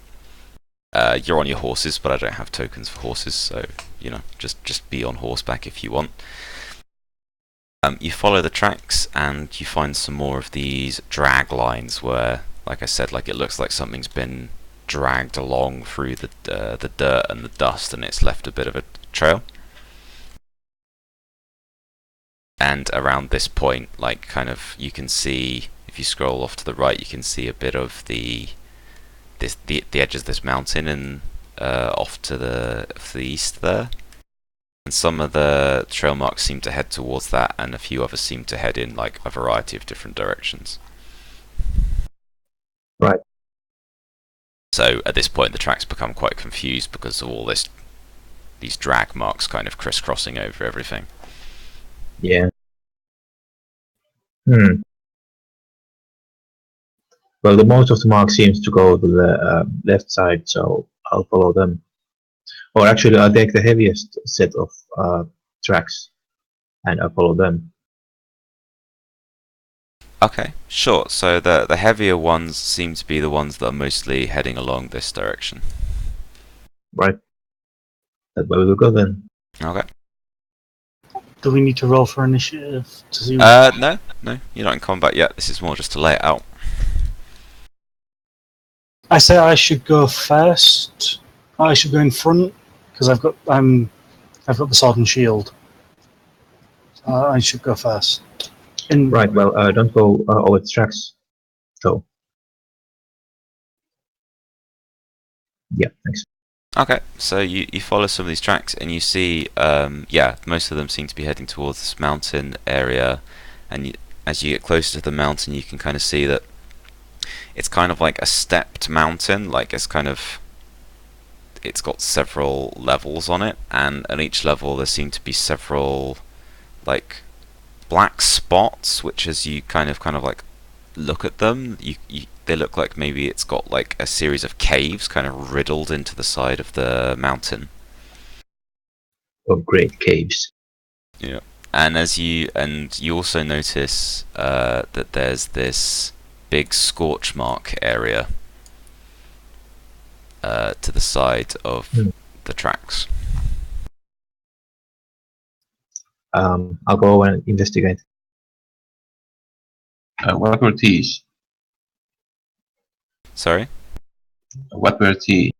You're on your horses, but I don't have tokens for horses, so you know, just be on horseback if you want. You follow the tracks, and you find some more of these drag lines where, like I said, like it looks like something's been dragged along through the dirt and the dust, and it's left a bit of a trail. And around this point, like kind of, you can see, if you scroll off to the right, you can see a bit of the edge of this mountain and off to the east there. And some of the trail marks seem to head towards that, and a few others seem to head in like a variety of different directions. Right. So at this point, the tracks become quite confused because of all these drag marks kind of crisscrossing over everything. Yeah. Well, the most of the mark seems to go to the left side, so I'll follow them. Or actually, I'll take the heaviest set of tracks, and I'll follow them. Okay, sure. So the heavier ones seem to be the ones that are mostly heading along this direction. Right. That's where we will go then. Okay. Do we need to roll for initiative to see? No, you're not in combat yet. This is more just to lay it out. I say I should go first. I should go in front because I've got the sword and shield. I should go first. Right. Well, don't go over the tracks. So. Yeah. Thanks. Okay, so you follow some of these tracks and you see, yeah, most of them seem to be heading towards this mountain area, and as you get closer to the mountain, you can kind of see that it's kind of like a stepped mountain, like it's got several levels on it, and at each level there seem to be several like black spots, which as you kind of like look at them, they look like maybe it's got like a series of caves kind of riddled into the side of the mountain. Oh, great caves. Yeah. And you also notice that there's this big scorch mark area to the side of the tracks. I'll go and investigate. What were these? Sorry? What were these?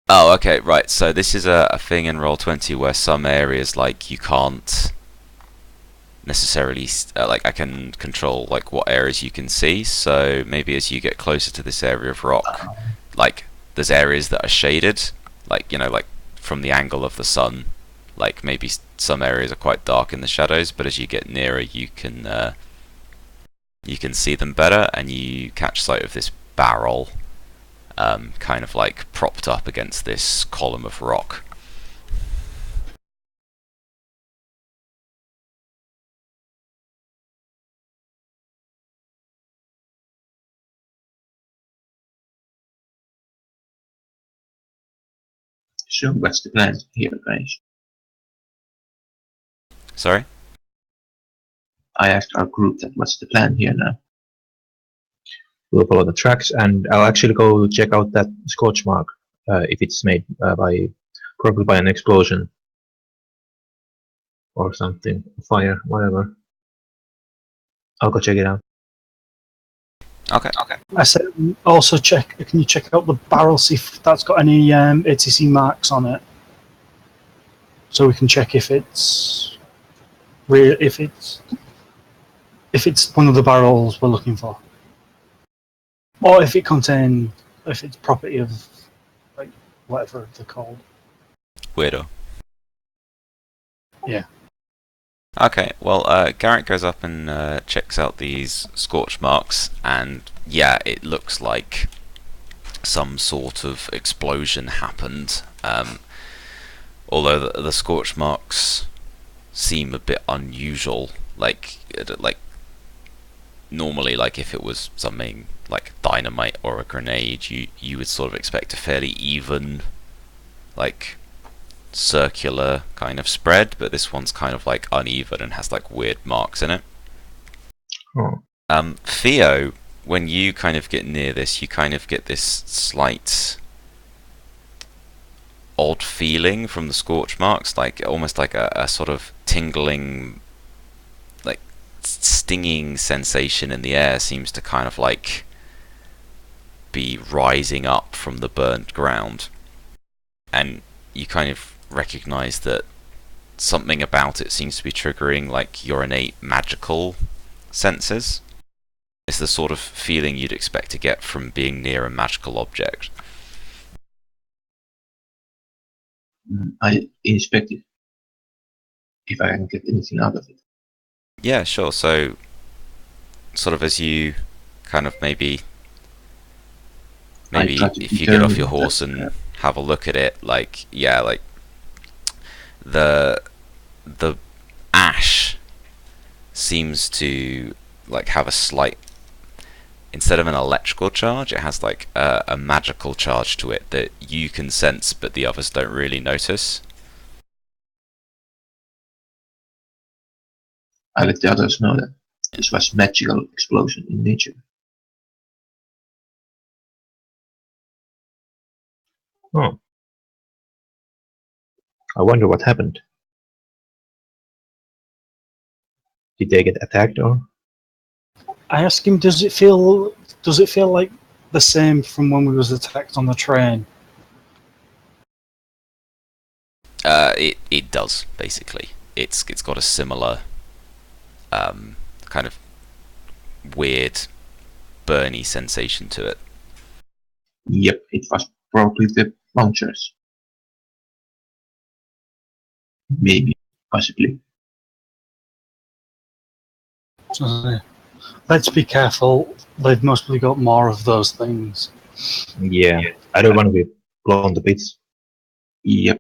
Oh, okay, right. So this is a thing in Roll20 where some areas, like, you can't necessarily, like, I can control, like, what areas you can see. So maybe as you get closer to this area of rock, like, there's areas that are shaded, like, you know, like, from the angle of the sun. Like, maybe some areas are quite dark in the shadows, but as you get nearer, you can see them better, and you catch sight of this barrel kind of like propped up against this column of rock. So what's the plan here, guys? Sorry? I asked our group that what's the plan here now? We'll follow the tracks, and I'll actually go check out that scorch mark if it's made probably by an explosion or something, fire, whatever. I'll go check it out. Okay. I said also check. Can you check out the barrel, see if that's got any ATC marks on it, so we can check if it's if it's one of the barrels we're looking for, or if it's property of like whatever they're called. Weirdo. Yeah. Okay, well, Garrett goes up and checks out these scorch marks, and yeah, it looks like some sort of explosion happened. Although the scorch marks seem a bit unusual, like normally, like if it was something like dynamite or a grenade, you would sort of expect a fairly even, like, circular kind of spread, but this one's kind of like uneven and has like weird marks in it. Oh. Theo, when you kind of get near this, you kind of get this slight odd feeling from the scorch marks, like almost like a sort of tingling, like stinging sensation in the air seems to kind of like be rising up from the burnt ground, and you kind of recognize that something about it seems to be triggering like your innate magical senses. It's the sort of feeling you'd expect to get from being near a magical object. I inspect it if I can get anything out of it. Yeah, sure. So, sort of as you kind of maybe I try to if you get off your determine horse that, and have a look at it, like yeah, like the ash seems to like have a slight, instead of an electrical charge, it has like a magical charge to it that you can sense but the others don't really notice. I let the others know that this was magical explosion in nature. Oh. I wonder what happened. Did they get attacked or? I asked him, does it feel like the same from when we was attacked on the train? It does basically. It's got a similar kind of weird burny sensation to it. Yep, it was probably the launchers. Maybe, possibly. So, let's be careful. They've mostly got more of those things. Yeah, I don't want to be blown to bits. Yep.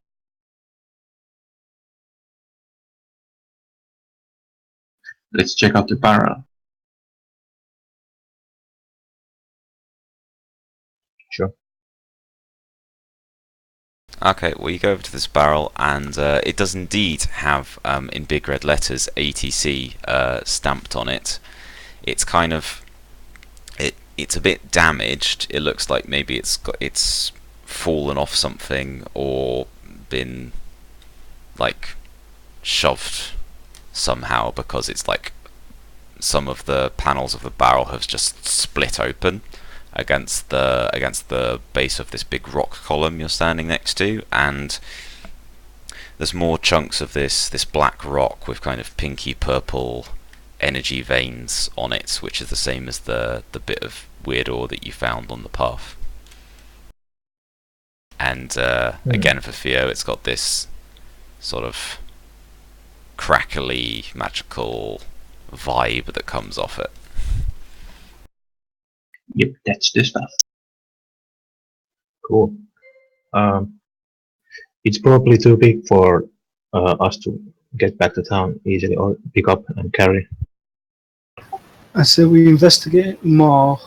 Let's check out the barrel. Sure. Okay, well you go over to this barrel and it does indeed have in big red letters ATC stamped on it. It's kind of it's a bit damaged. It looks like maybe it's fallen off something or been like shoved somehow, because it's like some of the panels of the barrel have just split open against the base of this big rock column you're standing next to, and there's more chunks of this black rock with kind of pinky purple energy veins on it, which is the same as the bit of weird ore that you found on the path. And again for Theo, it's got this sort of crackly magical vibe that comes off it. Yep, that's the stuff. Cool. It's probably too big for us to get back to town easily or pick up and carry. I say we investigate more,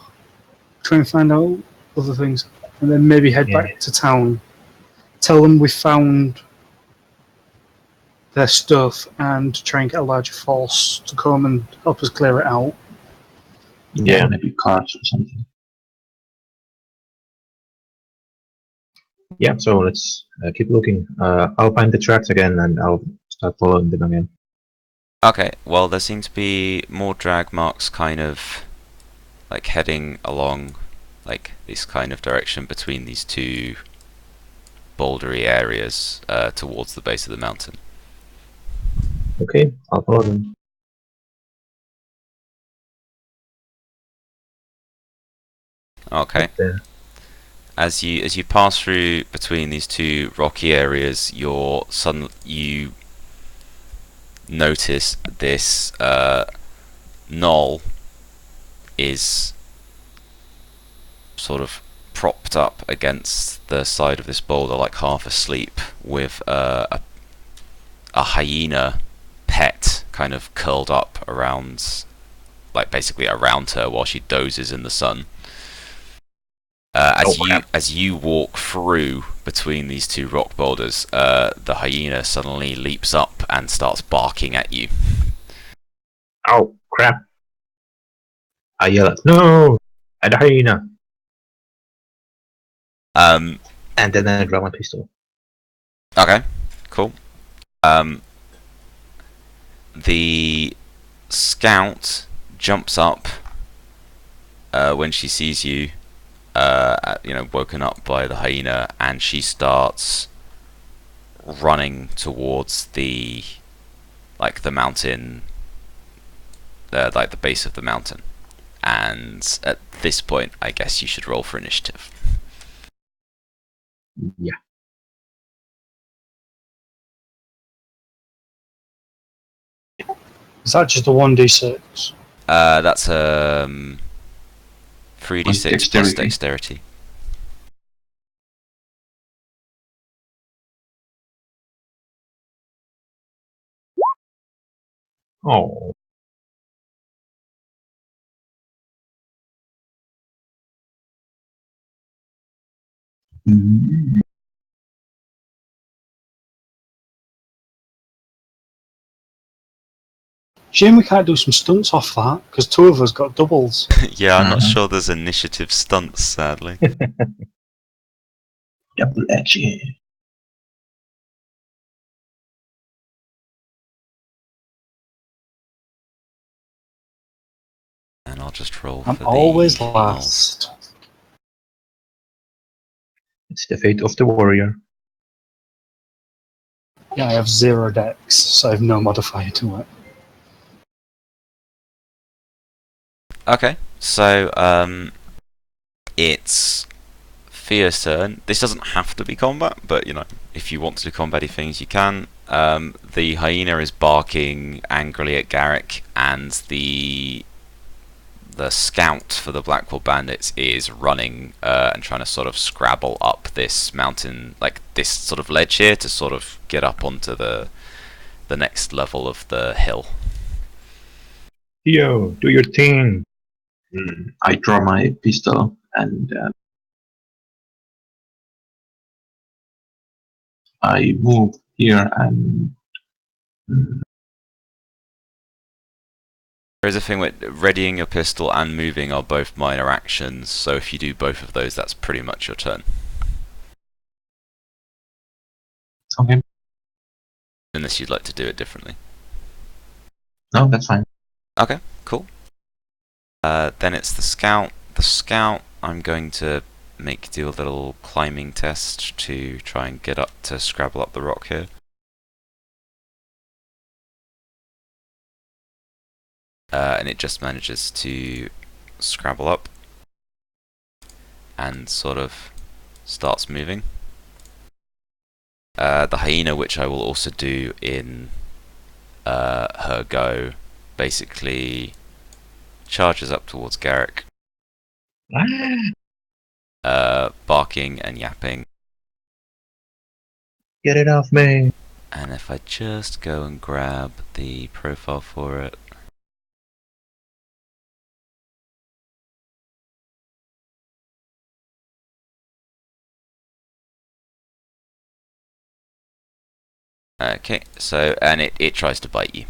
try and find out other things, and then maybe head back to town. Tell them we found their stuff and try and get a larger force to come and help us clear it out. Yeah, maybe cards or something. Yeah, so let's keep looking. I'll find the tracks again and I'll start following them again. Okay, well there seem to be more drag marks kind of like heading along like this kind of direction between these two bouldery areas towards the base of the mountain. Okay, I'll follow them. Okay. There. As you pass through between these two rocky areas, you notice this knoll is sort of propped up against the side of this boulder, like half asleep, with a hyena pet kind of curled up around, like basically around her while she dozes in the sun. As you walk through between these two rock boulders, the hyena suddenly leaps up and starts barking at you. Oh, crap. I yell out, "No! At the hyena!" Um, And then I draw my pistol. okay, cool. The scout jumps up when she sees you, woken up by the hyena, and she starts running towards the mountain, the base of the mountain. And at this point, I guess you should roll for initiative. Yeah. Is that just a 1d6? That's 3d6 plus Dexterity. dexterity. Oh. Mm. Shame we can't do some stunts off that, because two of us got doubles. Yeah, I'm not Mhm. sure there's initiative stunts, sadly. Double action. And I'll just roll I'm for always the last. It's the fate of the warrior. Yeah, I have 0 dex, so I have no modifier to it. Okay, so it's Thea's turn. This doesn't have to be combat, but if you want to do combat-y things, you can. The hyena is barking angrily at Garrick, and the scout for the Blackwall Bandits is running and trying to sort of scrabble up this mountain, like this sort of ledge here, to sort of get up onto the next level of the hill. Yo, do your thing. I draw my pistol and I move here and There is a thing with readying your pistol and moving are both minor actions, so if you do both of those, that's pretty much your turn. okay. Unless you'd like to do it differently. No, that's fine. Okay, cool. Then it's the scout. The scout, I'm going to make do a little climbing test to try and get up to scrabble up the rock here. And it just manages to scrabble up and sort of starts moving. The hyena, which I will also do in her go, basically charges up towards Garrick, barking and yapping. Get it off me. And if I just go and grab the profile for it. Okay, so, and it tries to bite you.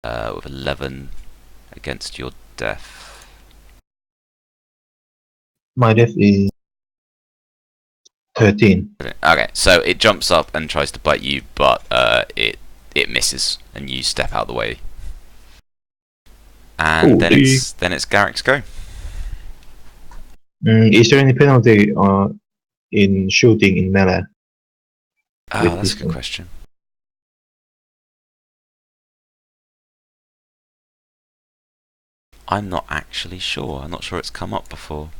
With 11 against your death. My death is 13. Okay, so it jumps up and tries to bite you, but it misses, and you step out of the way. And then it's Garrick's go. Is there any penalty in shooting in melee? Oh, With that's a good pistol. question. I'm not actually sure. I'm not sure it's come up before.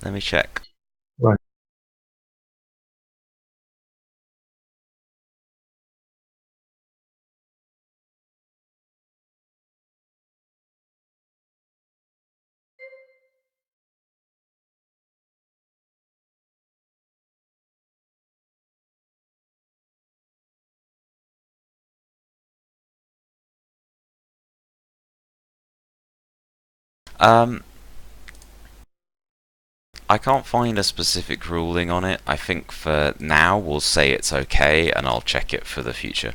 Let me check. Right. I can't find a specific ruling on it. I think for now we'll say it's okay, and I'll check it for the future.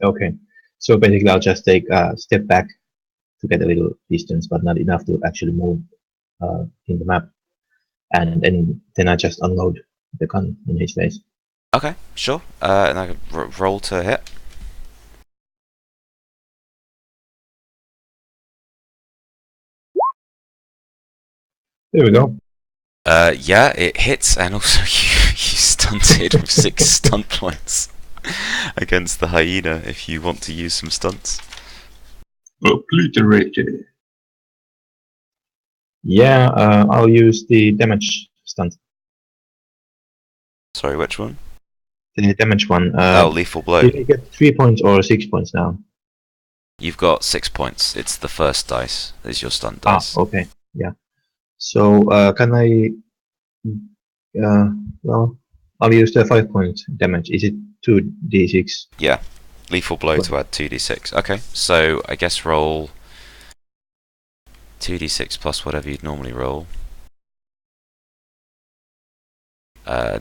Okay. So basically, I'll just take a step back to get a little distance, but not enough to actually move in the map. And then I just unload the gun in his face. Okay, sure. And I can roll to hit. There we go. Yeah, it hits, and also you stunted with 6 stunt points against the hyena if you want to use some stunts. Obliterated. Yeah, I'll use the damage stunt. Sorry, which one? The damage one. Oh, lethal blow. You can get 3 points or 6 points now. You've got 6 points. It's the first dice. Is your stunt dice. Okay. Yeah. So can I? Well, I'll use the 5 point damage. Is it 2d6? Yeah. Lethal blow to add 2d6. Okay, so I guess roll 2d6 plus whatever you'd normally roll.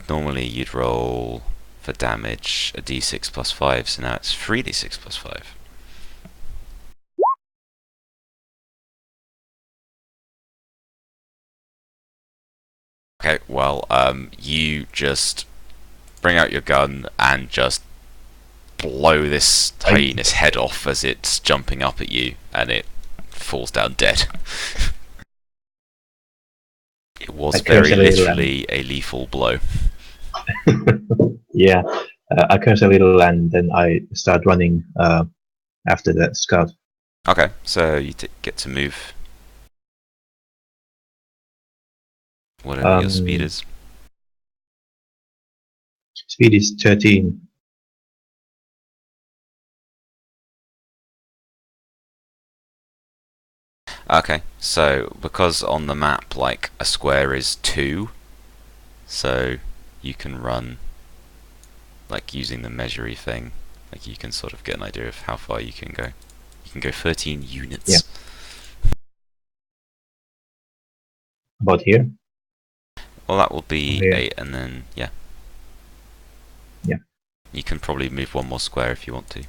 Normally you'd roll for damage a d6 plus 5, so now it's 3d6 plus 5. Okay, well, you just bring out your gun and just blow this hyena's head off as it's jumping up at you, and it falls down dead. It was very literally a lethal blow. Yeah, I curse a little and then I start running after the scout. Okay, so you get to move. Whatever your speed is. Speed is 13. Okay, so because on the map, like, a square is 2, so you can run, like, using the measury thing, like, you can sort of get an idea of how far you can go. You can go 13 units. Yeah. About here? Well, that will be Yeah. 8, and then, yeah. Yeah. You can probably move one more square if you want to.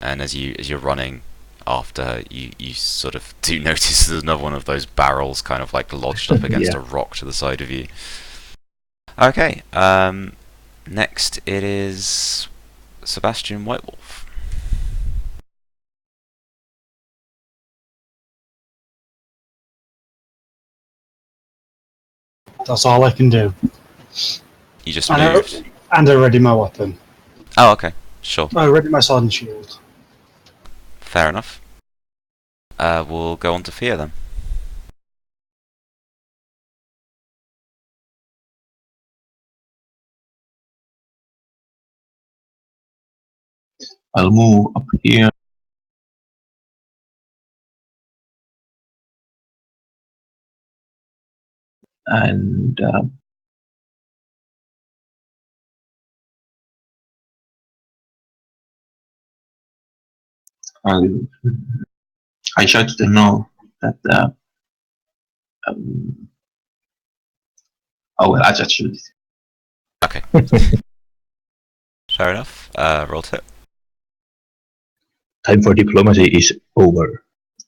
And as you're running after her, you sort of do notice there's another one of those barrels kind of like lodged up against Yeah. a rock to the side of you. Okay, next it is Sebastian Whitewolf. That's all I can do. You just And moved. I ready my weapon. Oh, okay, sure, I ready my sword and shield. fair enough. We'll go on to Fear then. I'll move up here. And I should to know that. Oh well, I just shoot it. Okay. Fair enough. Roll to it. Time for diplomacy is over.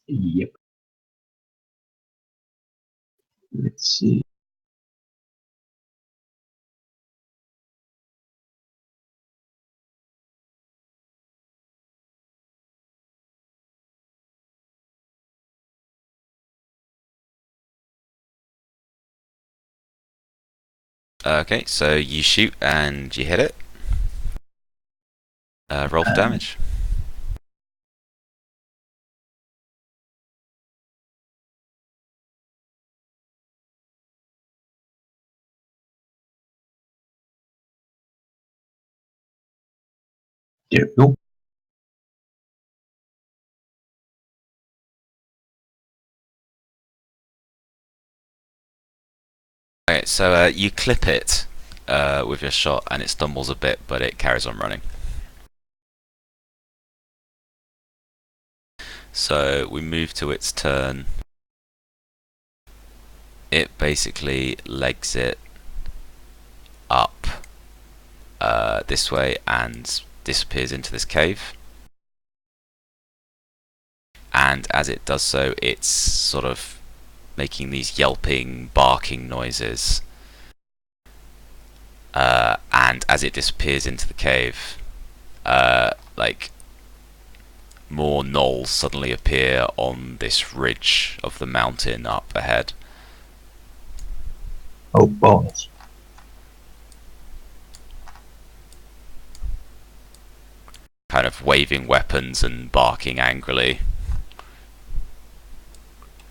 Yep. Let's see. Okay, so you shoot and you hit it. Roll for damage. There we go. Okay, so you clip it with your shot, and it stumbles a bit, but it carries on running. So we move to its turn. It basically legs it up this way and disappears into this cave. And as it does so, it's sort of making these yelping, barking noises. And as it disappears into the cave, like more gnolls suddenly appear on this ridge of the mountain up ahead. Oh, balls. Kind of waving weapons and barking angrily.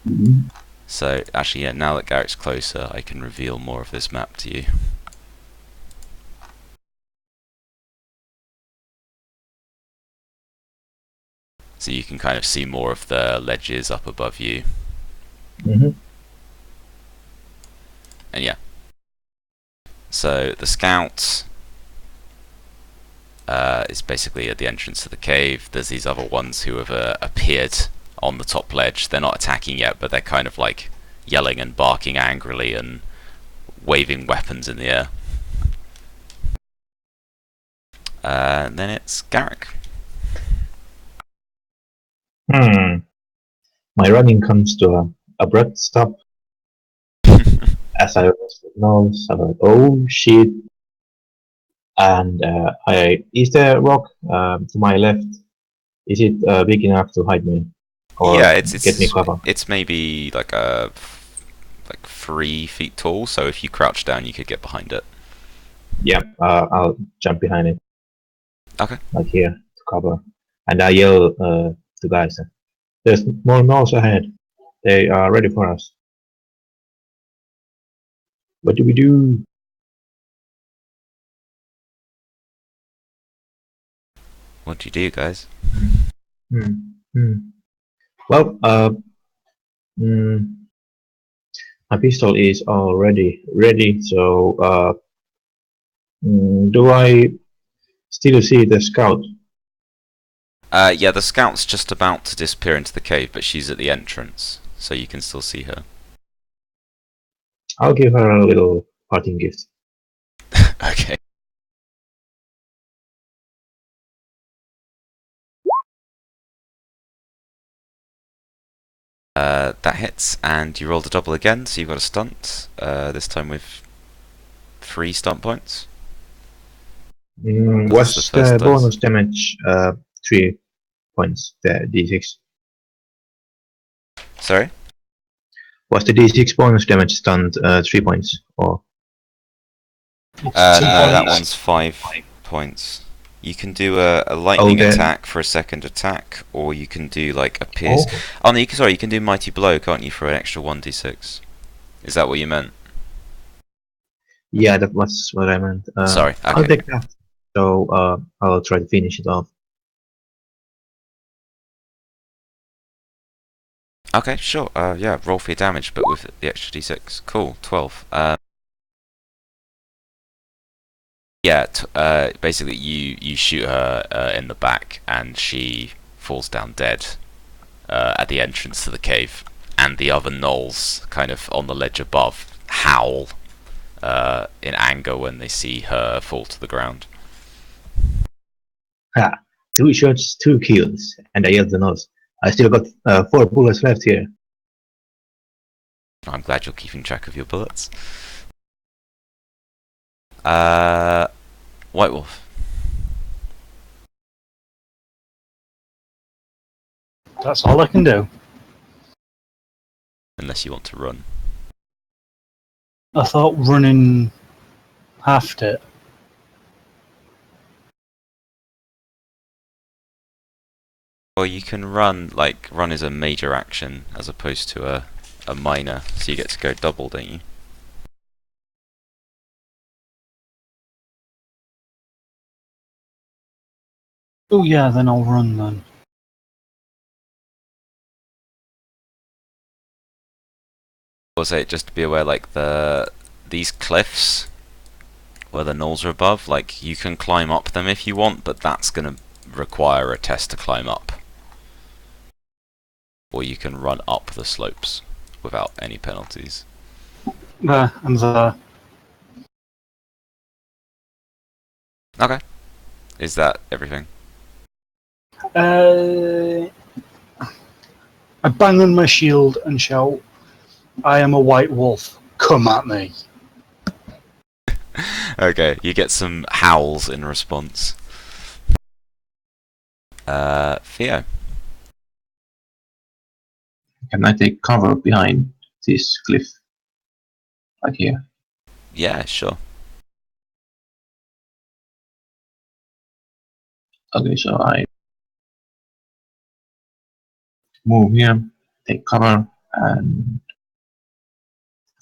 Mhm. So, actually, yeah, now that Garrett's closer, I can reveal more of this map to you. So you can kind of see more of the ledges up above you. Mm-hmm. And yeah. So, the scout is basically at the entrance to the cave. There's these other ones who have appeared on the top ledge. They're not attacking yet, but they're kind of like yelling and barking angrily and waving weapons in the air. And then it's Garrick. My running comes to a abrupt stop as I was with nose. I'm like, oh shit. And is the rock to my left? Is it big enough to hide me or Yeah, get me cover? it's maybe like 3 feet tall. So if you crouch down, you could get behind it. Yeah, I'll jump behind it. Okay. Like here to cover, and I yell to guys. There's more gnolls ahead. They are ready for us. What do we do? What do you do, guys? Well, my pistol is already ready. So, do I still see the scout? Yeah, the scout's just about to disappear into the cave, but she's at the entrance, so you can still see her. I'll give her a little parting gift. Okay. That hits, and you rolled a double again, so you've got a stunt, this time with 3 stunt points. Was That's the the first bonus damage 3 points, the d6? Sorry? Was the d6 bonus damage stunned 3 points? Or It's No, 2 that points. one's 5 points. You can do a lightning then- attack for a second attack, or you can do like a pierce. Oh no, you can do mighty blow, can't you, for an extra 1d6? Is that what you meant? Yeah, that was what I meant. Sorry, I'll okay. take that. So I'll try to finish it off. Okay, sure. Yeah, roll for your damage, but with the extra d6. Cool, 12. Yeah, basically you shoot her in the back, and she falls down dead at the entrance to the cave, and the other gnolls kind of on the ledge above howl in anger when they see her fall to the ground. Ha! 2 shots, 2 kills, and I yelled the nose. I still got 4 bullets left here. I'm glad you're keeping track of your bullets. White Wolf. That's all I can do. Unless you want to run. I thought running halved it. Well, you can run, like, run is a major action as opposed to a minor, so you get to go double, don't you? Oh yeah, then I'll run then. Also, just to be aware, like, these cliffs where the gnolls are above, like, you can climb up them if you want, but that's gonna require a test to climb up. Or you can run up the slopes without any penalties. There, I'm there. Okay. Is that everything? I bang on my shield and shout, "I am a white wolf. Come at me." Okay, you get some howls in response. Theo. Can I take cover behind this cliff? Right here. Yeah, sure. Okay, so I move here, take cover, and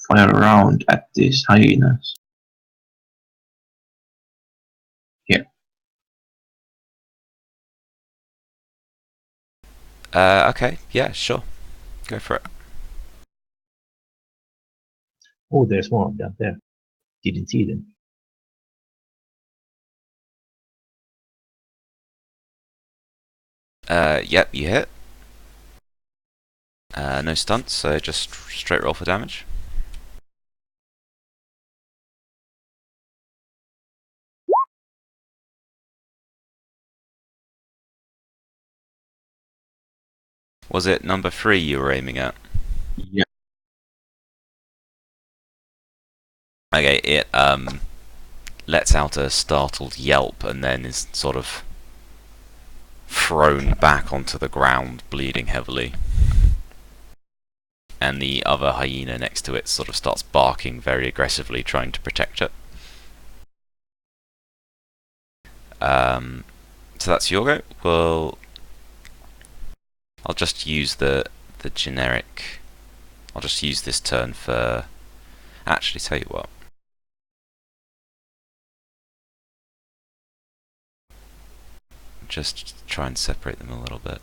fire around at these hyenas. Here. Okay, yeah, sure. Go for it. Oh, there's more down there. Didn't see them. Yep, you hit. No stunts, so just straight roll for damage. Was it number 3 you were aiming at? Yeah. Okay, it lets out a startled yelp and then is sort of thrown back onto the ground, bleeding heavily. And the other hyena next to it sort of starts barking very aggressively, trying to protect it. So that's your go. Well, I'll just use the generic. I'll just use this turn for. Actually, tell you what. Just try and separate them a little bit.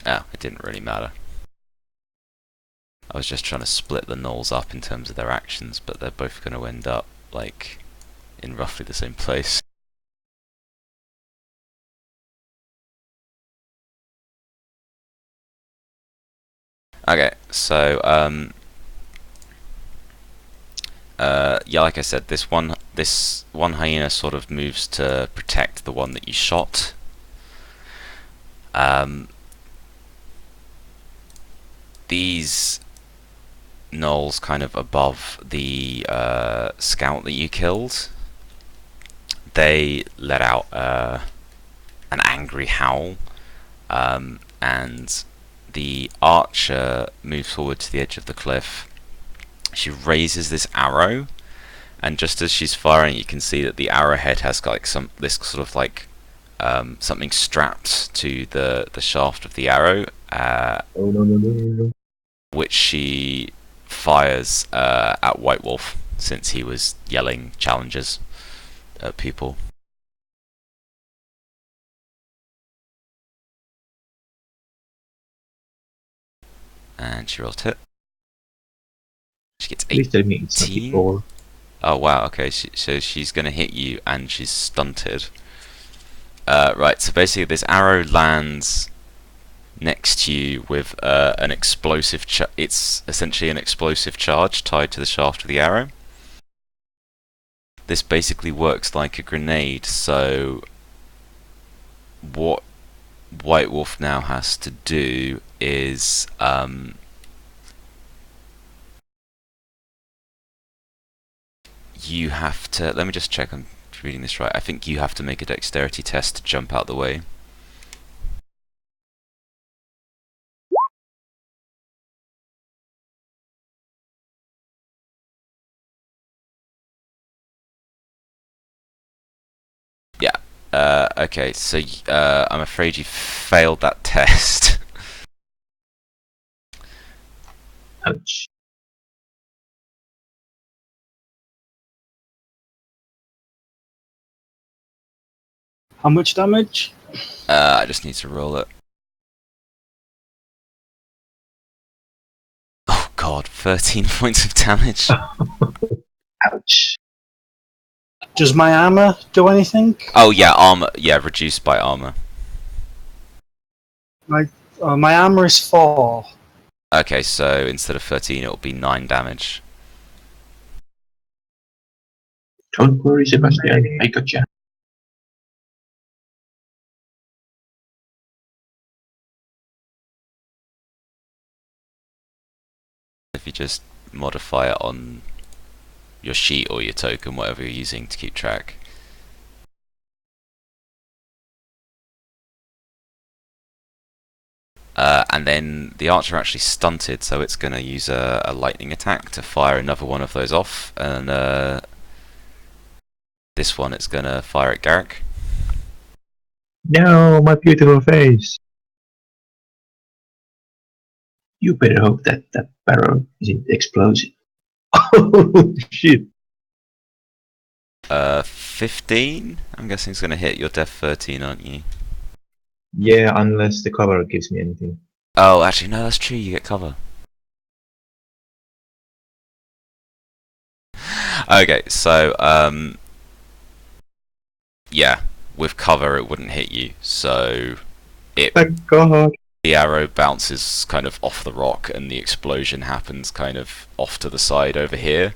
Oh, it didn't really matter. I was just trying to split the gnolls up in terms of their actions, but they're both going to end up, like, in roughly the same place. Okay, so, yeah, like I said, this one hyena sort of moves to protect the one that you shot. These gnolls kind of above the scout that you killed, they let out an angry howl, and the archer moves forward to the edge of the cliff. She raises this arrow, and just as she's firing, you can see that the arrowhead has got like this sort of like something strapped to the shaft of the arrow, Oh, no. which she fires at White Wolf, since he was yelling challenges at people. And she rolls hit. She gets Please tell me it's not 18. before. Oh wow, okay, so she's going to hit you and she's stunted. Right, so basically this arrow lands next to you with an explosive it's essentially an explosive charge tied to the shaft of the arrow. This basically works like a grenade, so what White Wolf now has to do is you have to, let me just check I'm reading this right. I think you have to make a dexterity test to jump out the way. Yeah. Okay, so I'm afraid you failed that test. Ouch. How much damage? I just need to roll it. Oh god, 13 points of damage. Ouch. Does my armor do anything? Oh yeah, armor. Yeah, reduced by armor. My armor is 4. Okay, so instead of 13, it'll be 9 damage. Don't worry, Sebastian. I got you. If you just modify it on your sheet or your token, whatever you're using to keep track. And then the archer actually stunted, so it's going to use a lightning attack to fire another one of those off, and this one it's going to fire at Garrick. No, my beautiful face. You better hope that that barrel isn't explosive. Oh shit! 15? I'm guessing it's going to hit your def 13, aren't you? Yeah, unless the cover gives me anything. Oh, actually, no, that's true, you get cover. Okay, so, yeah, with cover it wouldn't hit you, so Thank God. the arrow bounces kind of off the rock and the explosion happens kind of off to the side over here.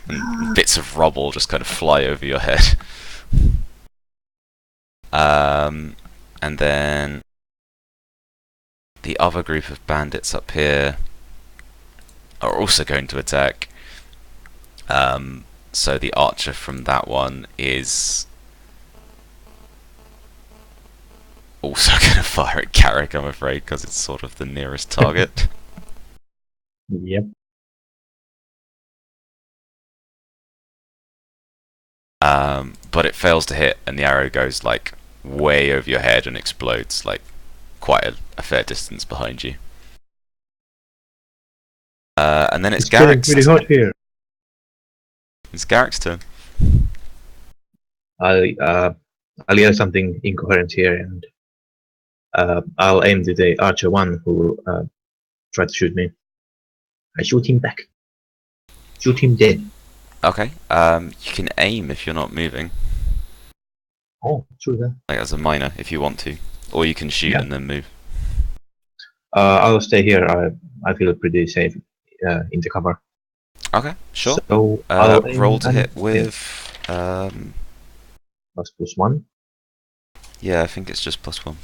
And bits of rubble just kind of fly over your head. And then the other group of bandits up here are also going to attack. So the archer from that one is also going to fire at Carrick, I'm afraid, because it's sort of the nearest target. Yep. But it fails to hit, and the arrow goes like way over your head and explodes like quite a fair distance behind you. And then it's getting Garrick's pretty hot here. It's Garrick's turn. I'll yell something incoherent here, and I'll aim to the archer one who tried to shoot me. I shoot him back. Shoot him dead. Okay. You can aim if you're not moving, Oh, true that. like as a minor, if you want to, or you can shoot Yeah. and then move. I'll stay here. I feel pretty safe in the cover. Okay, sure. So I'll aim Roll to and hit with. +1. Yeah, I think it's just +1.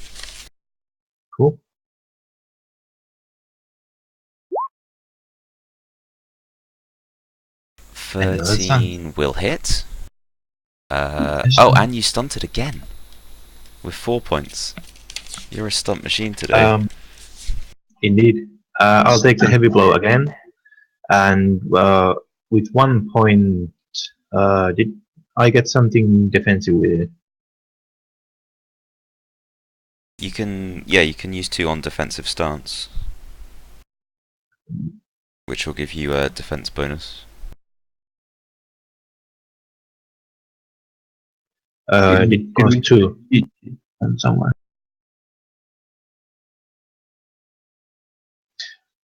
Cool. 13 will hit. Oh, and you stunted again with 4 points. You're a stunt machine today. Indeed. I'll take the heavy blow again, and with 1 point, did I get something defensive with it? You can use 2 on defensive stance, which will give you a defense bonus. It costs 2. Somewhere.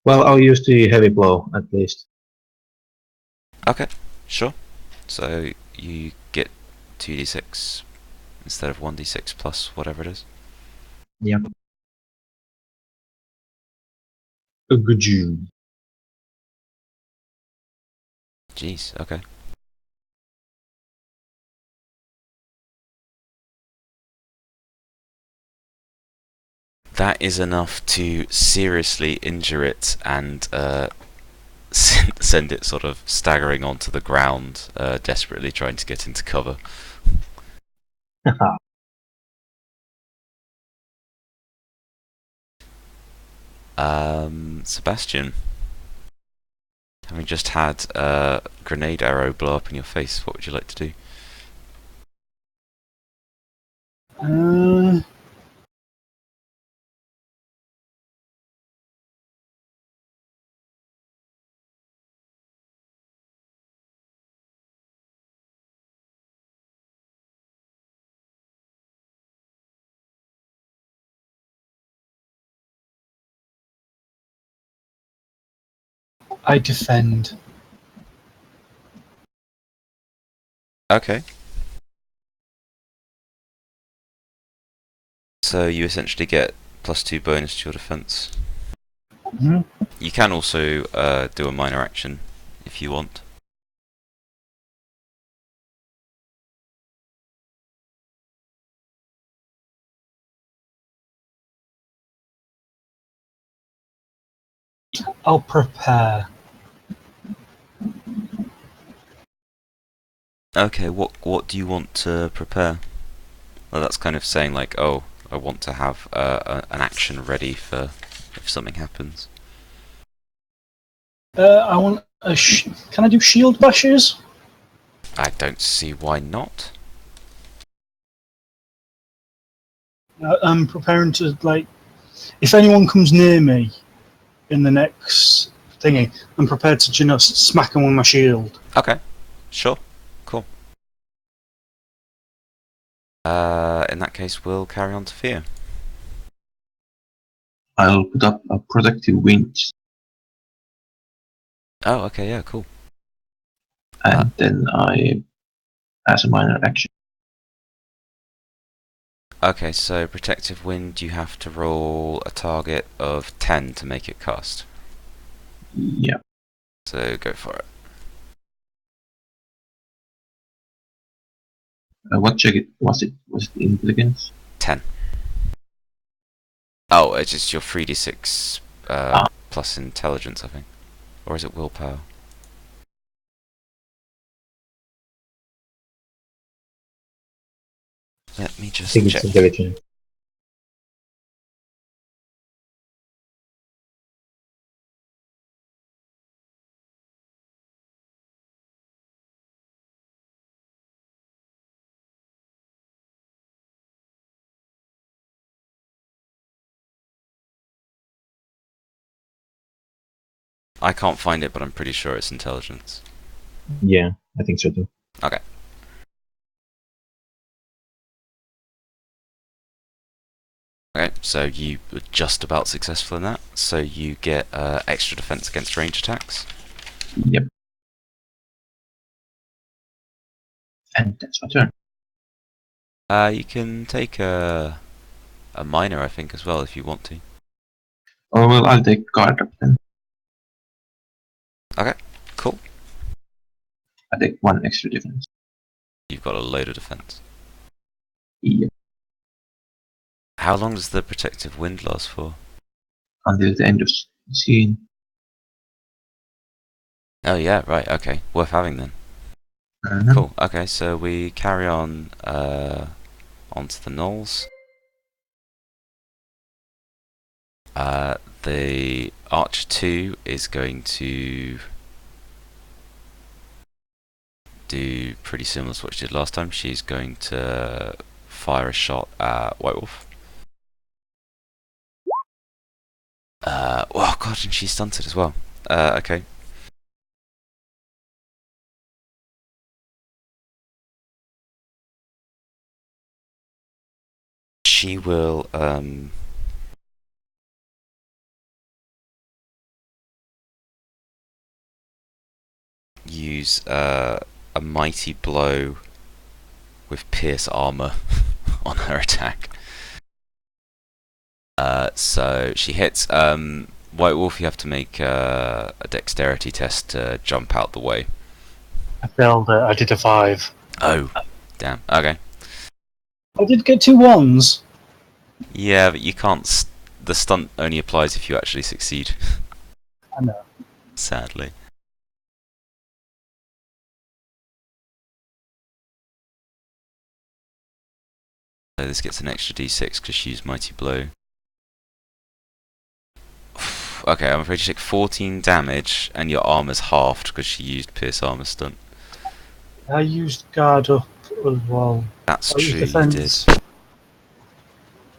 Well, I'll use the heavy blow at least. Okay, sure. So you get 2d6 instead of 1d6 plus whatever it is. Yeah. A good job. Jeez, okay. That is enough to seriously injure it and send it sort of staggering onto the ground, desperately trying to get into cover. Sebastian, having just had a grenade arrow blow up in your face, what would you like to do? I defend. Okay. So you essentially get +2 bonus to your defense. Mhm. You can also do a minor action if you want. I'll prepare. Okay, what do you want to prepare? Well, that's kind of saying like, oh, I want to have an action ready for if something happens. I want a. Can I do shield bashes? I don't see why not. I'm preparing to like. If anyone comes near me in the next thingy, I'm prepared to just smack them with my shield. Okay, sure, cool. In that case, we'll carry on to Fear. I'll put up a protective wind, Oh, okay, yeah, cool. and then as a minor action. Okay, so Protective Wind, you have to roll a target of 10 to make it cast. Yeah. So go for it. What check it was it? Was it intelligence? 10. Oh, it's just your 3d6 plus intelligence, I think. Or is it willpower? Let me I just think check. it's intelligent. I can't find it, but I'm pretty sure it's intelligence. Yeah, I think so too. Okay. Okay, so you were just about successful in that. So you get extra defense against range attacks. Yep. And that's my turn. You can take a minor, I think, as well, if you want to. Oh well, I'll take guard up then. Okay, cool. I take 1 extra defense. You've got a load of defense. Yep. How long does the protective wind last for? Until the end of scene. Oh yeah, right, okay. Worth having then. Cool. Okay, so we carry on onto the gnolls. The Archer 2 is going to do pretty similar to what she did last time. She's going to fire a shot at White Wolf. Oh god, and she's stunted as well. Okay. She will use a mighty blow with pierce armor on her attack. So she hits. White Wolf, you have to make a dexterity test to jump out the way. I failed it. I did a 5. Oh, damn. Okay. I did get 2 1s. Yeah, but you can't. The stunt only applies if you actually succeed. I know. Sadly. So this gets an extra d6 because she used Mighty Blow. Okay, I'm afraid you take 14 damage and your armor's halved because she used Pierce Armor stunt. I used guard up as well. That's I used true, you defense. did.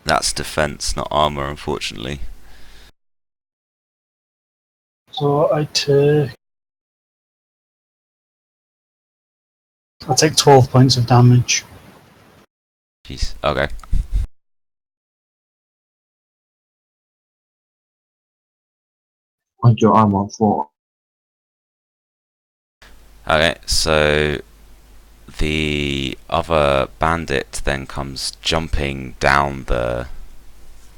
That's defense, not armor, unfortunately. So I take 12 points of damage. Jeez. Okay. On your armor 4. Okay, so the other bandit then comes jumping down the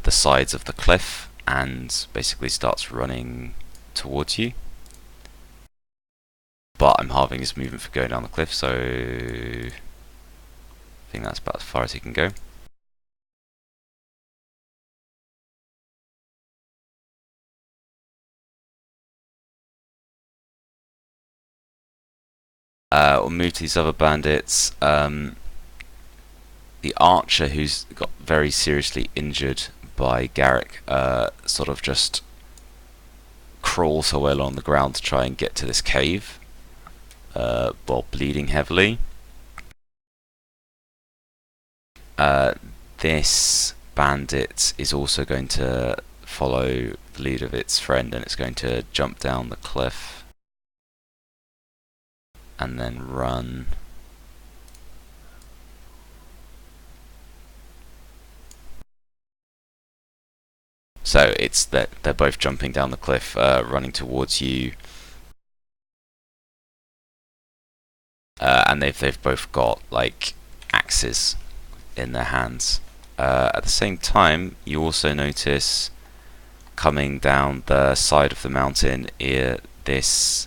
sides of the cliff and basically starts running towards you. But I'm halving his movement for going down the cliff, so I think that's about as far as he can go. We'll move to these other bandits. The archer, who's got very seriously injured by Garrick, sort of just crawls her way along the ground to try and get to this cave, while bleeding heavily. This bandit is also going to follow the lead of its friend, and it's going to jump down the cliff and then run. So it's that they're both jumping down the cliff, running towards you, and they've both got like axes in their hands. At the same time, you also notice coming down the side of the mountain this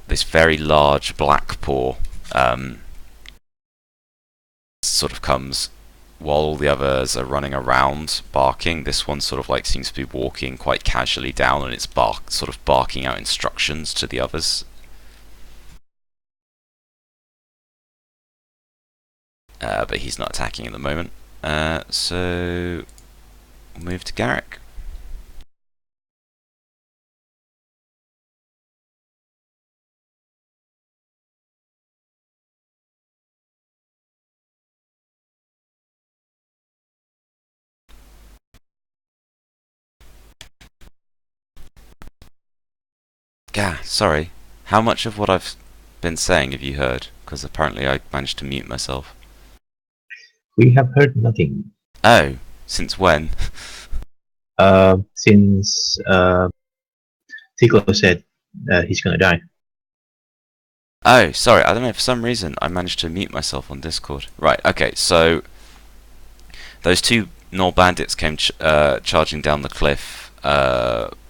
this very large black paw sort of comes while all the others are running around barking. This one sort of like seems to be walking quite casually down, and it's sort of barking out instructions to the others. But he's not attacking at the moment. So we'll move to Garrick. Sorry. How much of what I've been saying have you heard? Because apparently I managed to mute myself. We have heard nothing. Oh, since when? Since Tico said he's gonna die. Oh, sorry, I don't know, for some reason I managed to mute myself on Discord. Right, okay, so those two Gnoll bandits came charging down the cliff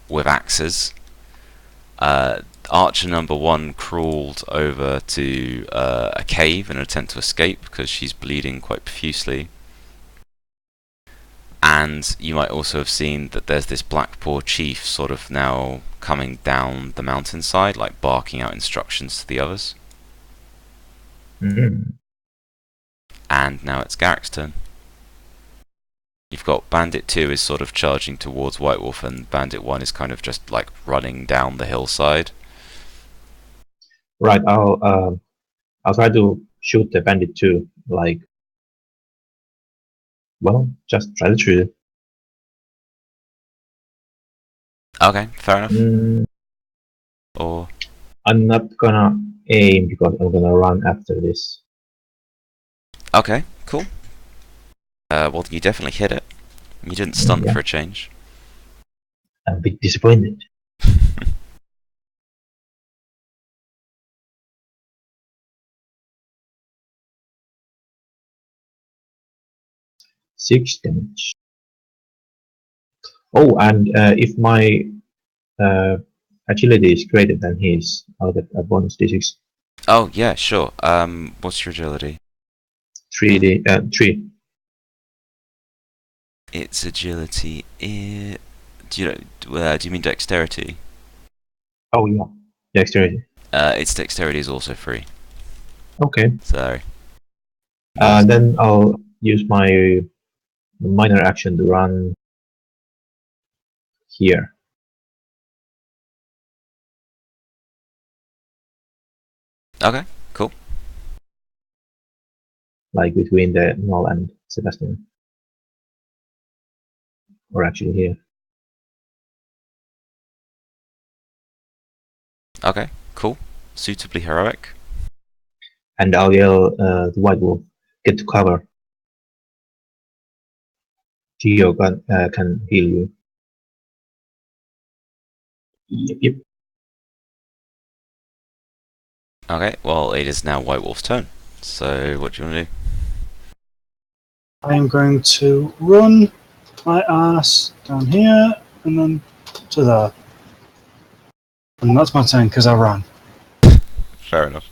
with axes. Archer number 1 crawled over to a cave in an attempt to escape because she's bleeding quite profusely. And you might also have seen that there's this Blackpaw chief sort of now coming down the mountainside, like barking out instructions to the others. Mm-hmm. And now it's Garrick's turn. You've got Bandit 2 is sort of charging towards White Wolf, and Bandit 1 is kind of just like running down the hillside. Right, I'll try to shoot the bandit too. Like, well, just try to shoot it. Okay, fair enough. Or I'm not gonna aim because I'm gonna run after this. okay, cool. Well, you definitely hit it. You didn't stun Yeah. for a change. I'm a bit disappointed. 6 damage. Oh, and if my agility is greater than his, I'll get a bonus d6. Oh yeah, sure. What's your agility? 3. Its agility is. Do you mean dexterity? Oh yeah, dexterity. Its dexterity is also free. Okay. So. Then I'll use my minor action to run here. Okay, cool. Like between the Null and Sebastian. Or actually here. Okay, cool. Suitably heroic. And I'll yell the White Wolf, get to cover. Geo can heal you. Yep. Okay, well, it is now White Wolf's turn. So, what do you want to do? I am going to run my ass down here and then to there. And that's my turn because I ran. Fair enough.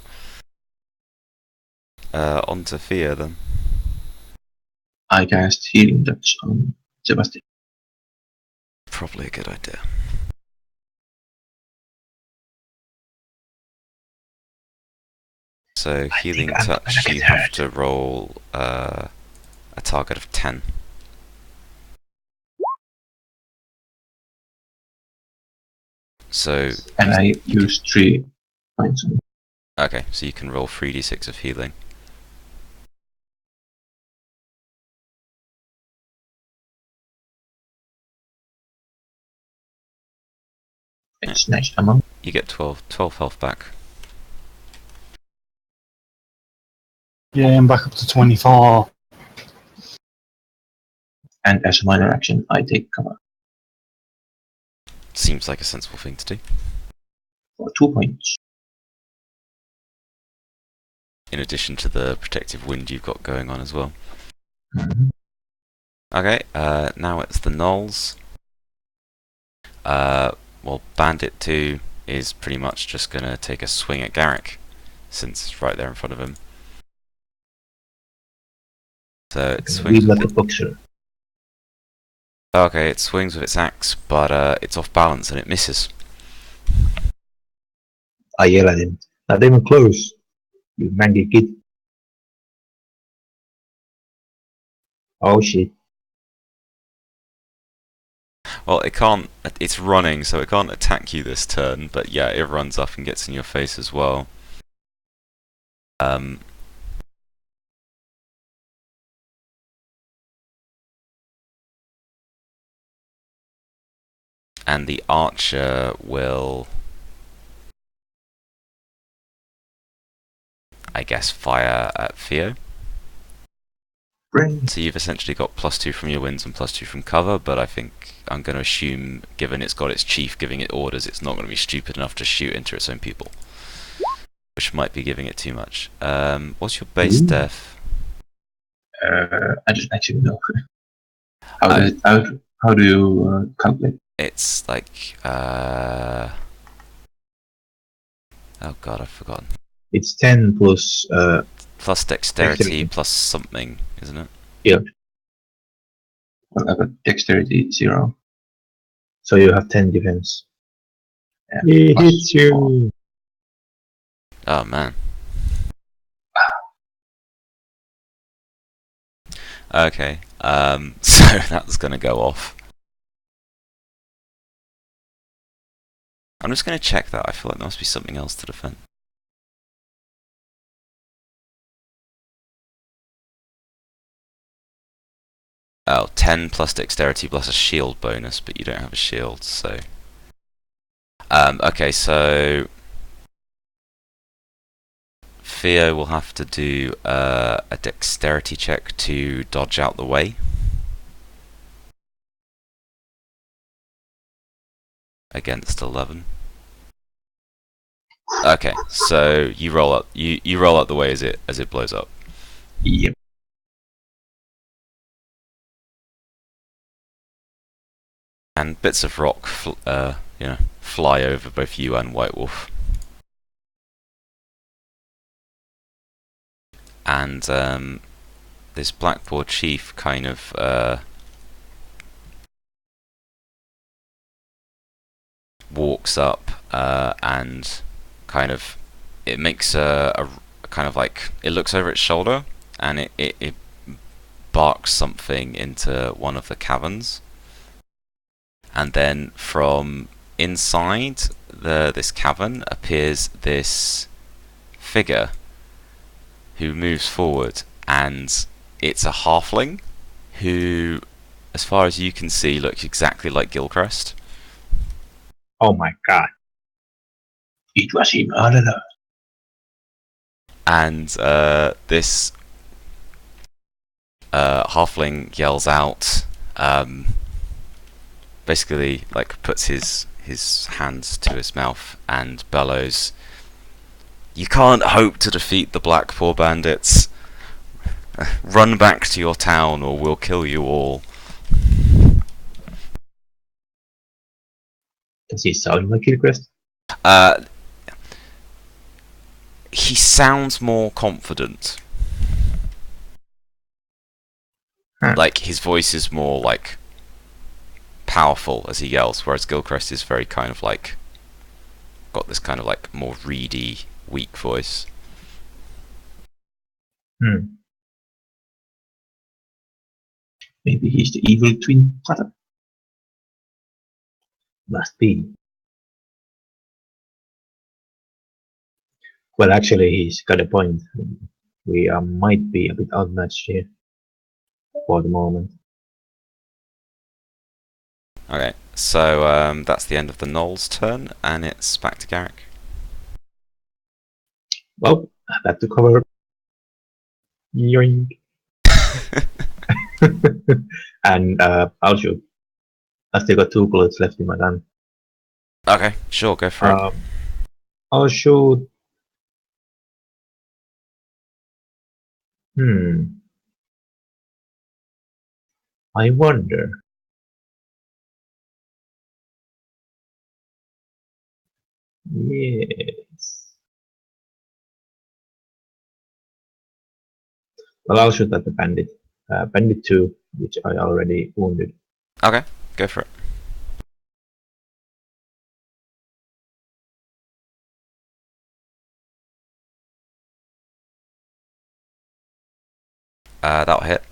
On to Thea then. I cast Healing Touch on Sebastian. Probably a good idea. So healing touch, you have to roll a target of 10. So And I use 3 points on it. okay, so you can roll 3d6 of healing. It's nice amount. You get 12 health back. Yeah, I'm back up to 24. And as a minor action, I take cover Seems like a sensible thing to do. for 2 points. In addition to the protective wind you've got going on as well. Mhm. Okay, now it's the gnolls. Well, Bandit 2 is pretty much just gonna take a swing at Garrick, since it's right there in front of him. So it swings Read with like a boxer. okay, it swings with its axe, but it's off balance and it misses. I yell at him. Not even close. You mangy kid. Oh shit. Well, it can't. It's running, so it can't attack you this turn. But yeah, it runs up and gets in your face as well. And the archer will, I guess, fire at Theo. Brain. So you've essentially got +2 from your winds and +2 from cover, but I think I'm going to assume, given it's got its chief giving it orders, it's not going to be stupid enough to shoot into its own people. Which might be giving it too much. What's your base def? I just actually know. How do you calculate? It's like, oh god, I've forgotten. It's 10 plus Plus dexterity, Dexterity. plus something, isn't it? Well, I got dexterity 0. so you have 10 defense. Yeah, He plus hits you. Oh man. Okay, so that's gonna go off. I'm just gonna check that. I feel like there must be something else to defend. Oh, 10 plus dexterity plus a shield bonus, but you don't have a shield, so... okay, so... Theo will have to do a dexterity check to dodge out the way. Against 11. Okay, so you roll up you roll out the way as it blows up. Yep. And bits of rock fly over both you and White Wolf. And this Blackboard chief kind of walks up and kind of it makes a kind of like it looks over its shoulder and it barks something into one of the caverns, and then from inside this cavern appears this figure who moves forward, and it's a halfling who, as far as you can see, looks exactly like Gilchrist. Oh my god. It was him all along. And this halfling yells out, basically like puts his hands to his mouth and bellows, "You can't hope to defeat the Blackpaw bandits." Run back to your town or we'll kill you all. Does he sound like Gilchrist? He sounds more confident. Huh. Like, his voice is more, like, powerful as he yells, whereas Gilchrist is very kind of, like, got this kind of, like, more reedy, weak voice. Maybe he's the evil twin brother. Must be. Well, actually, he's got a point. We might be a bit outmatched here for the moment. Okay, so that's the end of the Knoll's turn, and it's back to Garrick. Well, back to cover. Yoink. And I'll shoot. I still got 2 bullets left in my gun. Okay, sure, go for it. I'll shoot. I wonder. Yes. Well, I'll shoot at the bandit. Bandit 2, which I already wounded. Okay, go for it. That'll hit.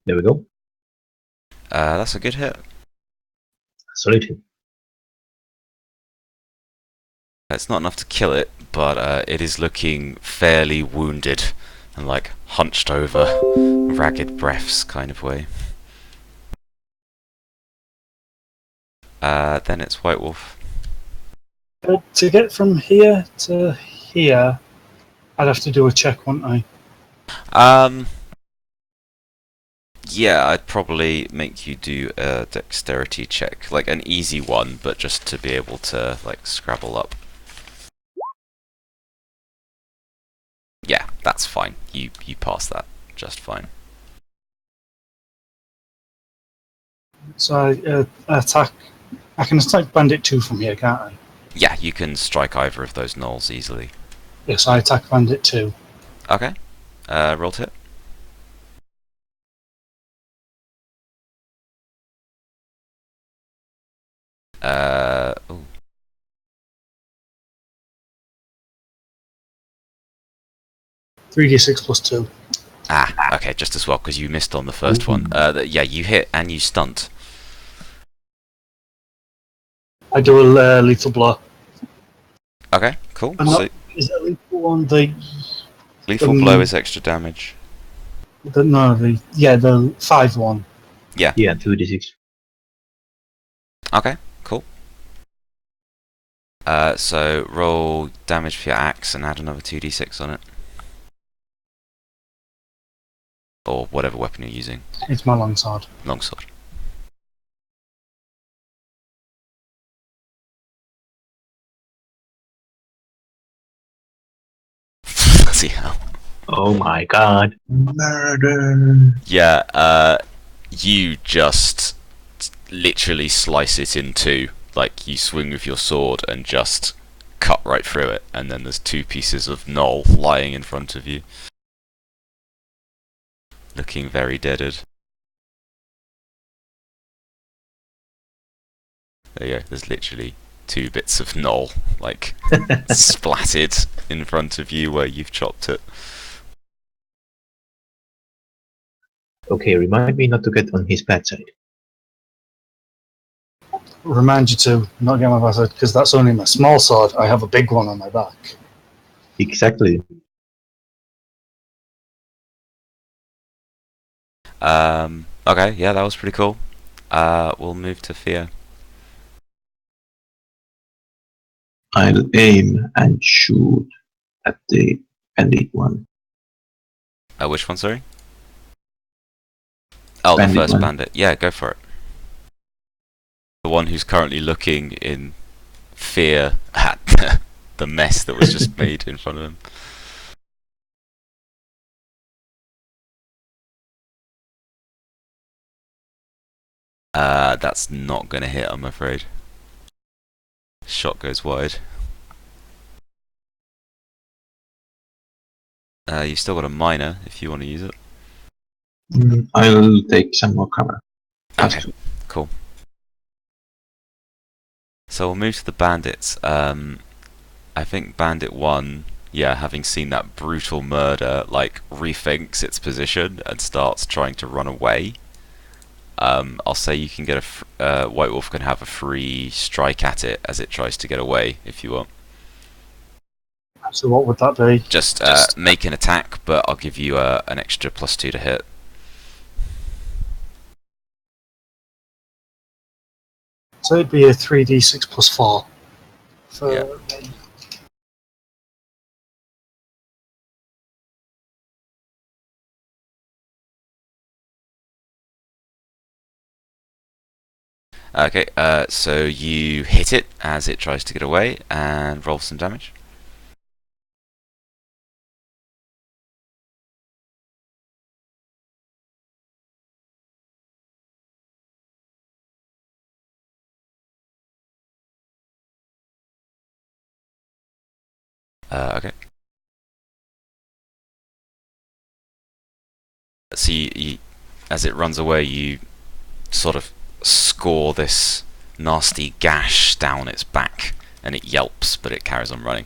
There we go. That's a good hit. Solid hit. It's not enough to kill it, but it is looking fairly wounded and like hunched over, ragged breaths kind of way. Then it's White Wolf. To get from here to here, I'd have to do a check, wouldn't I? Yeah, I'd probably make you do a dexterity check, like an easy one, but just to be able to like scrabble up. Yeah, that's fine. You pass that just fine. So I attack. I can attack Bandit 2 from here, can't I? Yeah, you can strike either of those knolls easily. Yes, I attack Bandit 2. Okay. Roll to hit. Ooh. Three d6 plus 2. Ah, okay, just as well, because you missed on the first one. Yeah, you hit and you stunt. I do a lethal blow. Okay, cool. And So is it lethal on the lethal blow is extra damage. the 5-1? Yeah, 2d6. Okay, cool. So roll damage for your axe and add another 2d6 on it. Or whatever weapon you're using. It's my longsword. Longsword. Bloody hell. Oh my god. Murder! Yeah, you just literally slice it in two. Like, you swing with your sword and just cut right through it, and then there's 2 pieces of knoll lying in front of you. Looking very deaded. There you go, there's literally 2 bits of knoll, like, splatted in front of you where you've chopped it. Okay, remind me not to get on his bad side. Remind you to not get my bad side, because that's only my small sword. I have a big one on my back. Exactly. Okay, yeah, that was pretty cool. We'll move to Fear. I'll aim and shoot at the bandit one. Which one, sorry? Oh, Bandit the first one. bandit. Yeah, go for it. The one who's currently looking in fear at the mess that was just made in front of him. That's not going to hit, I'm afraid. Shot goes wide. You've still got a minor if you want to use it. I'll take some more cover. Okay, cool. So we'll move to the bandits. I think Bandit 1, yeah, having seen that brutal murder, like, rethinks its position and starts trying to run away. I'll say you can get White Wolf can have a free strike at it as it tries to get away, if you want. So what would that be? Just make an attack, but I'll give you an extra +2 to hit. So it'd be a 3d6 plus 4. For Yeah. me. Okay, so you hit it as it tries to get away and roll some damage. Okay. So as it runs away, you sort of score this nasty gash down its back, and it yelps, but it carries on running.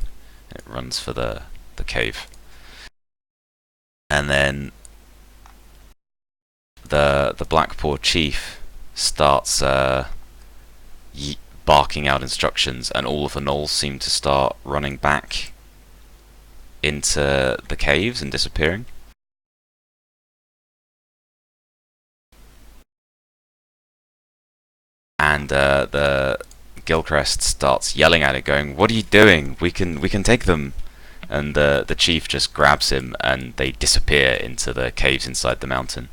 It runs for the cave. And then the Blackpaw chief starts barking out instructions, and all of the gnolls seem to start running back into the caves and disappearing. And the Gilcrest starts yelling at it, going, "What are you doing? We can take them!" And the chief just grabs him, and they disappear into the caves inside the mountain.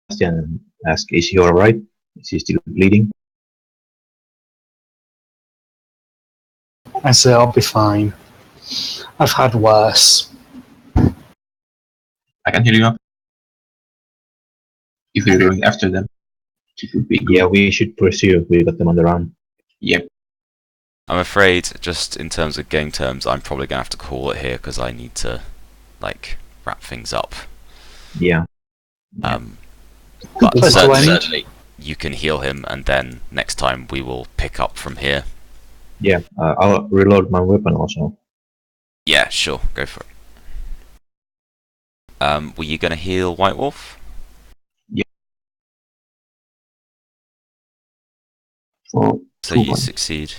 Sebastian asks, is he alright? Is he still bleeding? I say I'll be fine. I've had worse. I can heal you up. If you're going after them, it would be good. Yeah, we should pursue. We got them on the run. Yep. I'm afraid, just in terms of game terms, I'm probably gonna have to call it here because I need to, like, wrap things up. Yeah. But That's all I need. certainly you can heal him, and then next time we will pick up from here. Yeah, I'll reload my weapon also. Yeah, sure, go for it. Were you gonna heal White Wolf? For So 2 you points. succeed.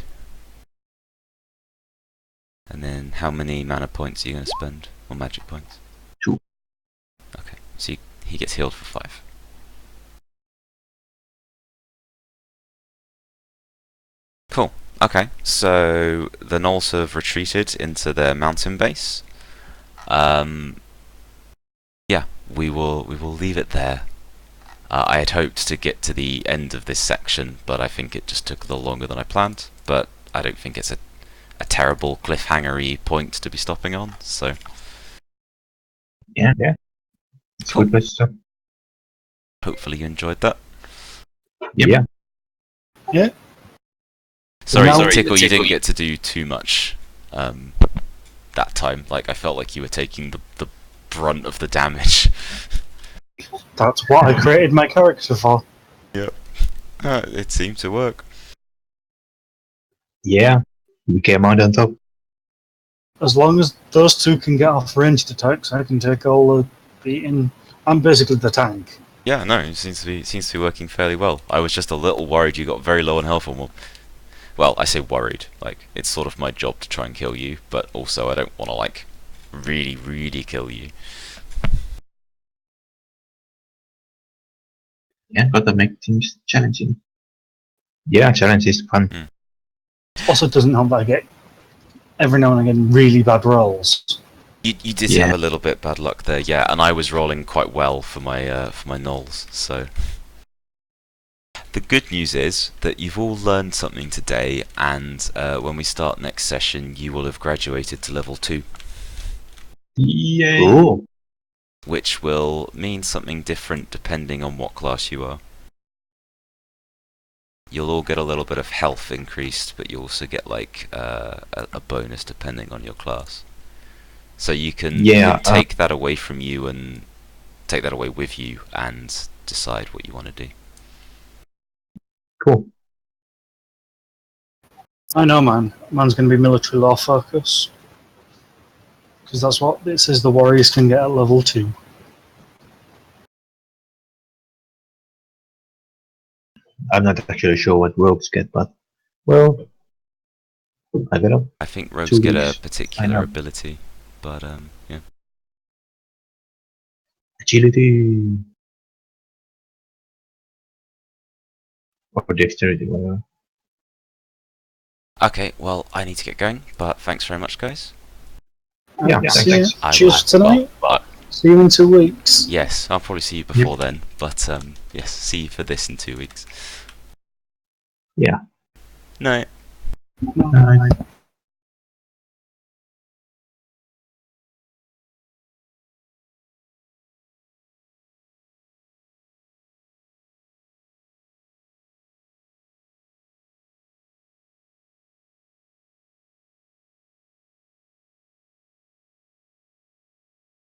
And then how many mana points are you going to spend? Or magic points? 2. Okay, so he gets healed for 5. Cool. Okay, so the gnolls have retreated into their mountain base. Yeah, we will leave it there. I had hoped to get to the end of this section, but I think it just took a little longer than I planned. But I don't think it's a terrible cliffhanger-y point to be stopping on, so... Yeah. It's Cool. a good place to stop. Hopefully you enjoyed that. Yeah. Sorry, Now- Tickle, you didn't get to do too much that time. Like, I felt like you were taking the brunt of the damage. That's what I created my character for. It seemed to work. Yeah. We came out on top. As long as those two can get off ranged attacks, I can take all the beating. I'm basically the tank. Yeah, no, it seems to be working fairly well. I was just a little worried you got very low on health and well, I say worried. Like, it's sort of my job to try and kill you, but also I don't want to, like, really, really kill you. Yeah, gotta make things challenging. Yeah, challenge is fun. Also, it doesn't help that I get every now and again really bad rolls. You did Yeah. have a little bit bad luck there, yeah, and I was rolling quite well for my nulls. So the good news is that you've all learned something today, and when we start next session, you will have graduated to level 2, Yay! Cool. which will mean something different depending on what class you are. You'll all get a little bit of health increased, but you also get like a bonus depending on your class. So you can take that away from you and take that away with you and decide what you want to do. Cool. I know, man. Mine's going to be military law focus. Because that's what it says the warriors can get at level 2. I'm not actually sure what rogues get, but well, I don't know. I think 2 rogues get a weeks. I particular know. ability, but yeah. Agility or dexterity, whatever. Okay, well, I need to get going, but thanks very much, guys. Yeah, See thanks. you. I Cheers will- for tonight. well, See you in 2 weeks. yes, I'll probably see you before then, but yes, see you for this in 2 weeks. Yeah. Night. Bye.